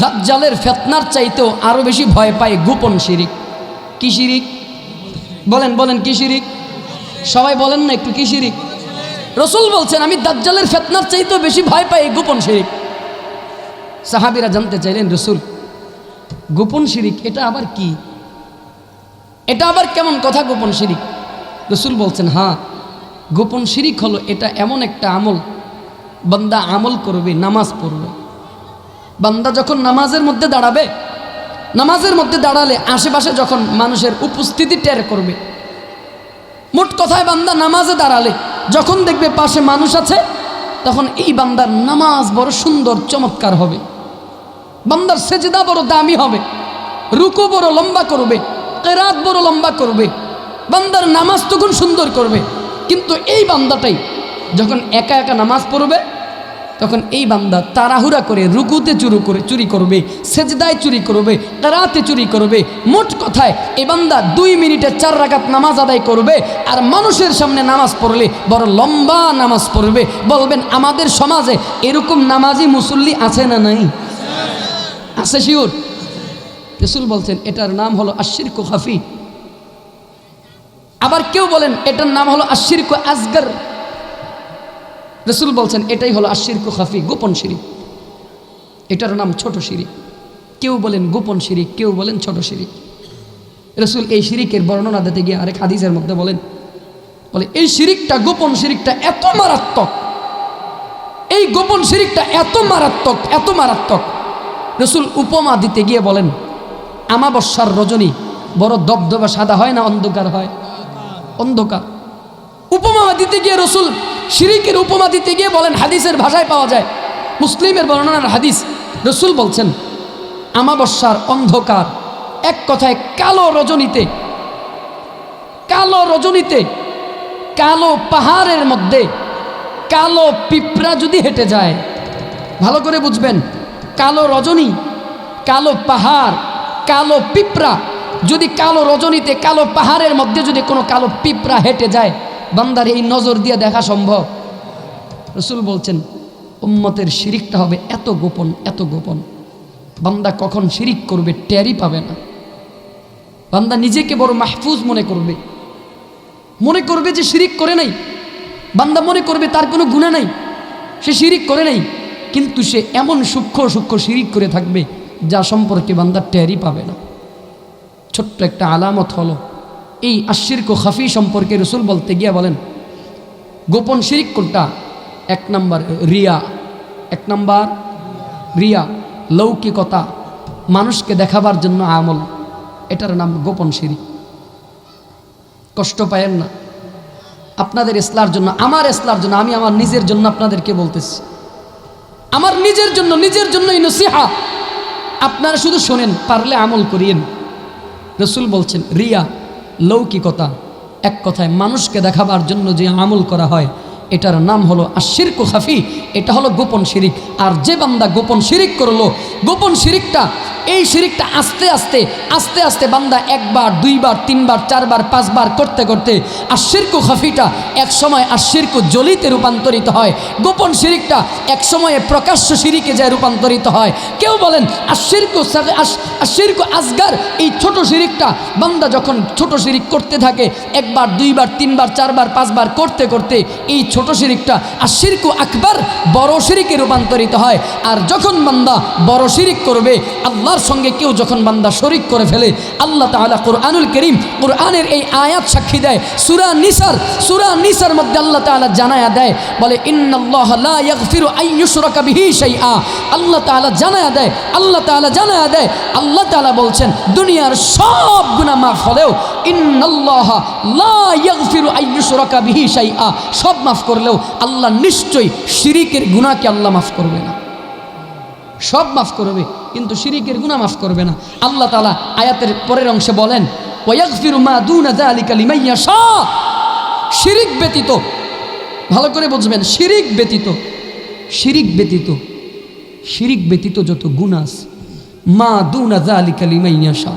দাজ্জালের ফিতনার চাইতেও আরো বেশি ভয় পাই গোপন শিরিক। কি শিরিক? বলেন বলেন, কি শিরিক? সবাই বলেন না একটু, কি শিরিক? রাসূল বলছেন, আমি দাজ্জালের ফিতনার চাইতেও বেশি ভয় পাই গোপন শিরিক। সাহাবীরা জানতে চাইলেন, রাসূল, গোপন শিরিক এটা আবার কি? এটা আবার কেমন কথা গোপন শিরিক? রাসূল বলছেন, হ্যাঁ, গোপন শিরিক হলো এটা এমন একটা আমল, বান্দা আমল করবে, নামাজ পড়বে, বান্দা যখন নামাজের মধ্যে দাঁড়াবে, নামাজের মধ্যে দাঁড়ালে আশেপাশে যখন মানুষের উপস্থিতি টের করবে, মোট কথায় বান্দা নামাজে দাঁড়ালে যখন দেখবে পাশে মানুষ আছে, তখন এই বান্দার নামাজ বড় সুন্দর চমৎকার হবে, বান্দার সেজদা বড় দামি হবে, রুকু বড় লম্বা করবে, কিরাত বড় লম্বা করবে, বান্দার নামাজ তখন সুন্দর করবে। কিন্তু এই বান্দাটাই যখন একা একা নামাজ পড়বে, তখন এই বান্দা তাড়াহুড়া করে রুকুতে চুরি করবে, সেজদায় চুরি করবে, রাতে চুরি করবে। মোট কথায় এই বান্দা 2 মিনিটে 4 রাকাত নামাজ আদায় করবে, আর মানুষের সামনে নামাজ পড়লে বড় লম্বা নামাজ পড়বে। বলবেন আমাদের সমাজে এরকম নামাজি মুসল্লি আছে না নাই? আছে, শিওর। রাসূল বলছেন এটার নাম হলো আশিরকু খাফি। আবার কেউ বলেন এটার নাম হলো আশিরকু আসগর। রাসূল বলছেন এটাই হলো আশিরকু খাফি, গোপন শিরিক। এটার নাম ছোট শিরিক। কেউ বলেন গোপন শিরিক, কেউ বলেন ছোট শিরিক। রাসূল এই শিরিকের বর্ণনা দিতে গিয়ে আরেক হাদিসের মধ্যে বলে এই শিরিকটা, গোপন শিরিকটা এত মারাত্মক, এই গোপন শিরিকটা এত মারাত্মক, এত মারাত্মক। রাসূল উপমা দিতে গিয়ে বলেন আমাবস্যার রজনী বড় দবদবা সাদা হয় না অন্ধকার হয়? অন্ধকার। উপমা দিতে গিয়ে রাসূল শিরিকের উপমা দিতে গিয়ে বলেন, হাদিসের ভাষায় পাওয়া যায়, মুসলিমের বর্ণনার হাদিস। রাসূল বলছেন আমাবস্যার অন্ধকার, এক কথায় কালো রজনীতে, কালো রজনীতে, কালো পাহাড়ের মধ্যে কালো পিঁপড়া যদি হেঁটে যায়, ভালো করে বুঝবেন, কালো রজনী, কালো পাহাড়, কালো পিঁপড়া, যদি কালো রজনীতে কালো পাহাড়ের মধ্যে যদি কোনো কালো পিঁপড়া হেঁটে যায়, বান্দার এই নজর দিয়ে দেখা সম্ভব? রাসূল বলছেন উম্মতের শিরিকটা হবে এত গোপন, এত গোপন, বান্দা কখন শিরিক করবে টেরই পাবে না। বান্দা নিজেকে বড় মাহফুজ মনে করবে, মনে করবে যে শিরিক করে নাই। বান্দা মনে করবে তার কোনো গুনাহ নাই, সে শিরিক করে নাই, কিন্তু সে এমন সূক্ষ্ম সূক্ষ্ম শিরিক করে থাকবে যা সম্পর্কে বান্দা টেরই পাবে না। ছোট্ট একটা আলামত হলো এই আশিরকু খাফি সম্পর্কে রাসূল বলতে গিয়ে বলেন গোপন শিরিক কোনটা? 1 নম্বর রিয়া, 1 নম্বর রিয়া, লৌকিকতা, মানুষকে দেখাবার জন্য আমল, এটার নাম গোপন শিরিক। কষ্ট পায়েন না, আপনাদের ইসলার জন্য, আমার ইসলার জন্য, আমি আমার নিজের জন্য আপনাদেরকে বলতেছি, আমার নিজের জন্য এই নসিহা। আপনারা শুধু শোনেন, পারলে আমল করিয়েন। রাসূল বলছেন রিয়া, লৌকিকতা, এক কথায় মানুষকে দেখাবার জন্য যে আমল করা হয়, এটার নাম হলো আশিরকু খাফি, এটা হলো গোপন শিরিক। আর যে বান্দা গোপন শিরিক করলো, গোপন শিরিকটা, এই শিরিকটা আস্তে আস্তে আস্তে আস্তে বান্দা 1 বার 2 বার 3 বার 4 বার 5 বার করতে করতে আশিরকু খাফিটা এক সময় আশিরকু জলিতে রূপান্তরিত হয়। গোপন শিরিকটা এক সময়ে প্রকাশ্য শিরিকে যায় রূপান্তরিত হয়। কেউ বলেন আশিরকু আসগর, এই ছোট শিরিকটা বান্দা যখন ছোট শিরিক করতে থাকে 1 বার 2 বার 3 বার 4 বার 5 বার করতে করতে এই ছোট শিরিকটা আশিরকু আকবার, বড় শিরিকে রূপান্তরিত হয়। আর যখন বান্দা বড় শিরিক করবে, আল্লাহর সঙ্গে কেউ যখন বান্দা শরিক করে ফেলে, আল্লাহ তাআলা কুরআনুল কারীম, কুরআনের এই আয়াত সাক্ষী দেয়। সূরা নিসার মধ্যে আল্লাহ তাআলা জানায়া দেয়, বলে ইন্নাল্লাহা লা ইয়াগফিরু আন ইউশরাকা বিহি শাইআ। আল্লাহ তাআলা জানায়া দেয়, আল্লাহ তাআলা বলছেন দুনিয়ার সব গুনাহ মাফ হলেও ইন্নাল্লাহা লা ইয়াগফিরু আন ইউশরাকা বিহি শাইআ, সব মাফ করলেও আল্লাহ নিশ্চয়ই শিরিকের গুনাহকে আল্লাহ মাফ করবে না। সব মাফ করবে কিন্তু শিরিকের গুনাহ মাফ করবে না। আল্লাহ তাআলা আয়াতের পরের অংশে বলেন ওয়ায়াগফিরু মা দুনা যালিকা লিমান ইয়াশা। শিরিক ব্যতীত, ভালো করে বুঝবেন, শিরিক ব্যতীত যত গুনাহ আছে, মা দুনা যালিকা লিমান ইয়াশা,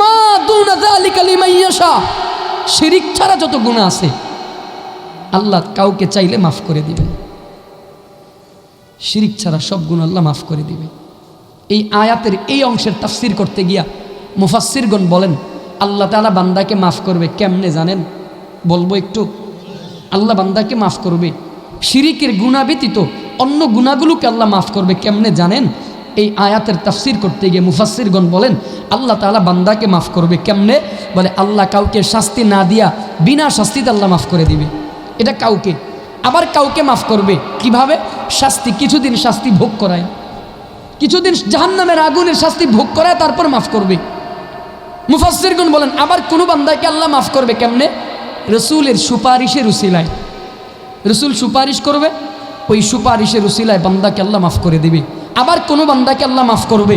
মা দুনা যালিকা লিমান ইয়াশা, শিরিক ছাড়া যত গুনাহ আছে আল্লাহ কাউকে চাইলে মাফ করে দিবেন। শিরিক ছাড়া সব গুনাহ আল্লাহ মাফ করে দিবে। এই আয়াতের এই অংশের তাফসীর করতে গিয়া মুফাসসিরগণ বলেন আল্লাহ তাআলা বান্দাকে মাফ করবে কেমনে জানেন? বলবো একটু। আল্লাহ বান্দাকে মাফ করবে, শিরিকের গুনাহ ব্যতীত অন্য গুনাহগুলোকে আল্লাহ মাফ করবে কেমনে জানেন? এই আয়াতের তাফসীর করতে গিয়ে মুফাসসিরগণ বলেন আল্লাহ তাআলা বান্দাকে মাফ করবে কেমনে? বলে আল্লাহ কাউকে শাস্তি না দিয়া বিনা শাস্তিতে আল্লাহ মাফ করে দিবে, এটা কাউকে। আবার কাউকে মাফ করবে কিভাবে? শাস্তি, কিছুদিন শাস্তি ভোগ করায়, কিছুদিন জাহান্নামের আগুনের শাস্তি ভোগ করায়, তারপর মাফ করবে। মুফাসসিরগণ বলেন আবার কোনো বান্দাকে আল্লাহ মাফ করবে কেমনে? রাসূলের সুপারিশের উসিলায়। রাসূল সুপারিশ করবে, ওই সুপারিশের উসিলায় বান্দাকে আল্লাহ মাফ করে দিবে। আবার কোনো বান্দাকে আল্লাহ মাফ করবে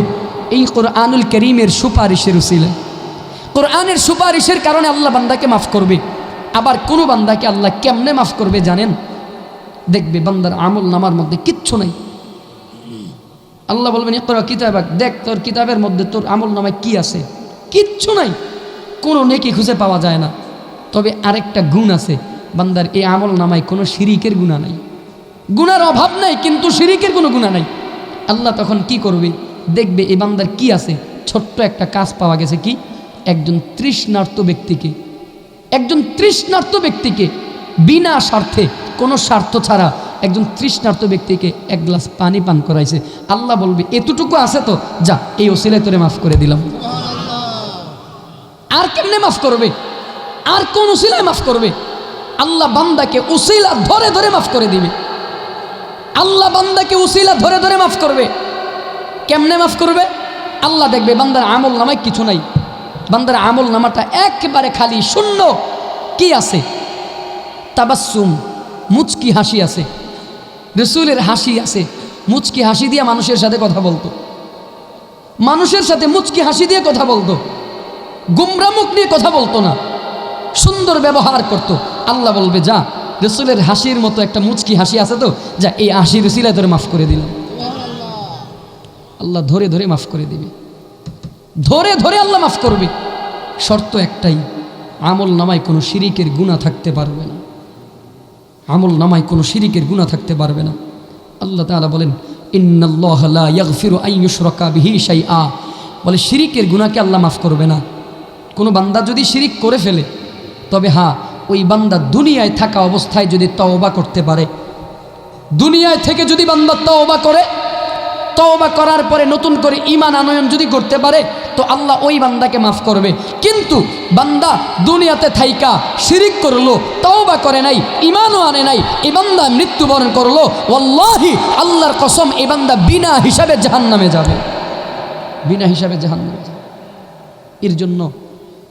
এই কুরআনুল কারীমের সুপারিশের উসিলায়। কুরআনের সুপারিশের কারণে আল্লাহ বান্দাকে মাফ করবে। আবার কোনো বান্দাকে আল্লাহ কেমনে মাফ করবে জানেন? দেখবে বান্দার আমল নামার মধ্যে কিচ্ছু নাই। আল্লাহ বলবেন ইকরা কিতাবাক, দেখ তোর কিতাবের মধ্যে তোর আমল নামায় কি আছে, কিচ্ছু নাই, কোনো নেকি খুঁজে পাওয়া যায় না। তবে আরেকটা গুণ আছে, বান্দার এই আমল নামায় কোনো শিরিকের গুনাহ নাই, গুনার অভাব নাই, কিন্তু শিরিকের কোনো গুনাহ নাই। আল্লাহ তখন কি করবে, দেখবে এই বান্দার কি আছে, ছোট্ট একটা কাজ পাওয়া গেছে, কি একজন তৃষ্ণার্ত ব্যক্তিকে বিনা স্বার্থে, কোনো স্বার্থ ছাড়া একজন তৃষ্ণার্ত ব্যক্তিকে এক গ্লাস পানি পান করাইছে। আল্লাহ বলবে এতটুকু আছে তো, যা এই ওসিলায় তোরে মাফ করে দিলাম। আর কেমনে মাফ করবে, আর কোন ওসিলায় মাফ করবে? আল্লাহ বান্দাকে ওসিলা ধরে ধরে মাফ করে দিবে। আল্লাহ বান্দাকে ওসিলা ধরে ধরে মাফ করবে। কেমনে মাফ করবে? আল্লাহ দেখবে বান্দার আমল নামায় কিছু নাই, বান্দার আমল নামাটা একেবারে খালি শূন্য। কি আছে? তাবাসসুম, মুচকি হাসি আছে, রাসূলের হাসি আছে, মুচকি হাসি দিয়ে মানুষের সাথে কথা বলতো, মানুষের সাথে মুচকি হাসি দিয়ে কথা বলতো, গুমরা মুখ নিয়ে কথা বলতো না, সুন্দর ব্যবহার করত। আল্লাহ বলবে যা, রাসূলের হাসির মতো একটা মুচকি হাসি আছে তো, যা এই হাসির উসিলায় ধরে মাফ করে দিলাম। আল্লাহ ধরে ধরে মাফ করে দিবে, ধরে ধরে আল্লাহ মাফ করবে। শর্ত একটাই, আমল নামায় কোনো শিরিকের গুনাহ থাকতে পারবে না, আমল নামায় কোনো শিরিকের গুনাহ থাকতে পারবে না। আল্লাহ তাআলা বলেন ইন্নাল্লাহা লা ইয়াগফিরু আন ইউশরাকা বিহি শাইআ, বলে শিরিকের গুনাহকে আল্লাহ মাফ করবে না। কোনো বান্দা যদি শিরিক করে ফেলে, তবে হ্যাঁ, ওই বান্দা দুনিয়ায় থাকা অবস্থায় যদি তওবা করতে পারে, দুনিয়ায় থেকে যদি বান্দা তওবা করে, তওবা করার পরে নতুন করে ঈমান আনয়ন যদি করতে পারে, তো আল্লাহ ওই বান্দাকে মাফ করবে। কিন্তু বান্দা দুনিয়াতে থাইকা শিরিক করলো, তওবা করে নাই, ঈমানও আনে নাই, এই বান্দা মৃত্যুবরণ করলো, ওয়াল্লাহি আল্লাহর কসম, এই বান্দা বিনা হিসাবে জাহান্নামে যাবে, বিনা হিসাবে জাহান্নামে যাবে। এর জন্য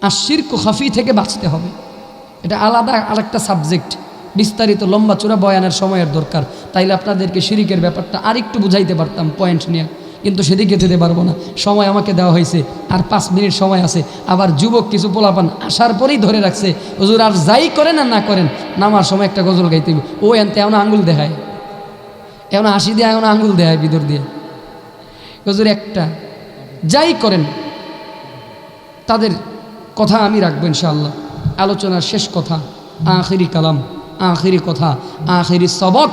আশিরকু খাফি থেকে বাঁচতে হবে। এটা আলাদা আরেকটা সাবজেক্ট, বিস্তারিত লম্বা চূড়া বয়ানের সময়ের দরকার। তাইলে আপনাদেরকে শিরিকের ব্যাপারটা আরেকটু বুঝাইতে পারতাম পয়েন্ট নিয়ে, কিন্তু সেদিকে যেতে পারবো না, সময় আমাকে দেওয়া হয়েছে, আর 5 মিনিট সময় আছে। আবার যুবক কিছু পোলাপান আসার পরেই ধরে রাখছে, হুজুর আর যাই করেন আর না করেন, নামার সময় একটা গজল গাইতে হবে। ও এনতে এমন আঙ্গুল দেখায়, এমন হাসি দিয়ে, এমন আঙ্গুল দেখায় ভিতর দিয়ে, হুজুর একটা যাই করেন। তাদের কথা আমি রাখবো ইনশাআল্লাহ। আলোচনার শেষ কথা, আখিরি কালাম, আখিরি কথা, আখিরি সবক,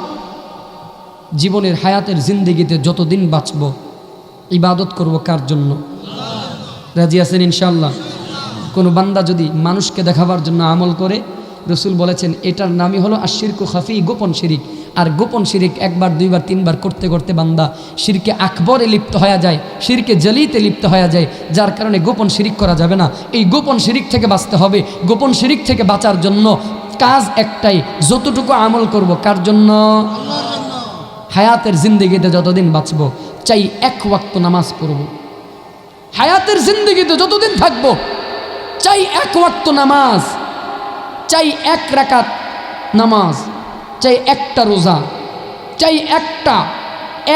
জীবনের হায়াতের জিন্দেগিতে যতদিন বাঁচব ইবাদত করব কার জন্য? রাজি আছেন ইনশাআল্লাহ? কোনো বান্দা যদি মানুষকে দেখাবার জন্য আমল করে, রসুল বলেছেন এটার নামই হলো আশিরকু খাফি, গোপন শিরিক। আর গোপন শিরিক একবার, দুইবার, তিনবার করতে করতে বান্দা শিরকে আকবরে লিপ্ত হয়ে যায়, শিরকে জলিতে লিপ্ত হয়ে যায়, যার কারণে গোপন শিরিক করা যাবে না। এই গোপন শিরিক থেকে বাঁচতে হবে। গোপন শিরিক থেকে বাঁচার জন্য কাজ একটাই, যতটুকু আমল করব কার জন্য? হায়াতের জিন্দেগিতে যতদিন বাঁচব, চাই 1 ওয়াক্ত নামাজ পড়ব। হায়াতের জিন্দেগিতে যতদিন থাকব, চাই 1 ওয়াক্ত নামাজ, চাই 1 রাকাত নামাজ, চাই 1টা রোজা, চাই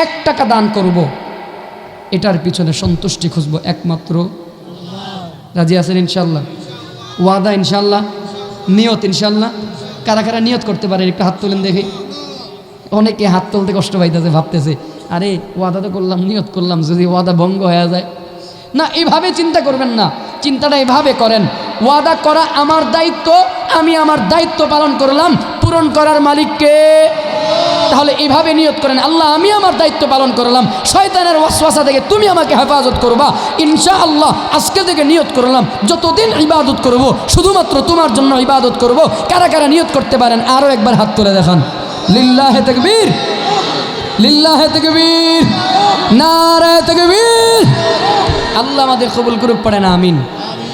1 টাকা দান করব। এটার পিছনে সন্তুষ্টি খুঁজব একমাত্র। রাজি আছেন ইনশাল্লাহ? ওয়াদা ইনশাল্লাহ, নিয়ত ইনশাল্লাহ। কারা কারা নিয়ত করতে পারেন একটু হাত তোলেন দেখি। অনেকে হাত তুলতে কষ্ট পাইতেছে, ভাবতেছে আরে ওয়াদা তো করলাম, নিয়ত করলাম, যদি ওয়াদা ভঙ্গ হয়ে যায়। না, এইভাবে চিন্তা করবেন না, চিন্তাটা এভাবে করেন, ওয়াদা করা আমার দায়িত্ব, আমি আমার দায়িত্ব পালন করলাম, পূরণ করার মালিককে। তাহলে এইভাবে নিয়ত করেন, আল্লাহ আমি আমার দায়িত্ব পালন করলাম, শয়তানের ওয়াসওয়াসা থেকে তুমি আমাকে হেফাজত করবা ইনশাআল্লাহ। আজকে থেকে নিয়ত করলাম যতদিন ইবাদত করব শুধুমাত্র তোমার জন্য ইবাদত করব। কারা কারা নিয়ত করতে পারেন আরও একবার হাত তুলে দেখান। লিল্লাহে তাকবীর, লিল্লাহে তাকবীর, নারায়ে তাকবীর। আল্লাহ আমাদের কবুল করুক, পড়েন আমিন।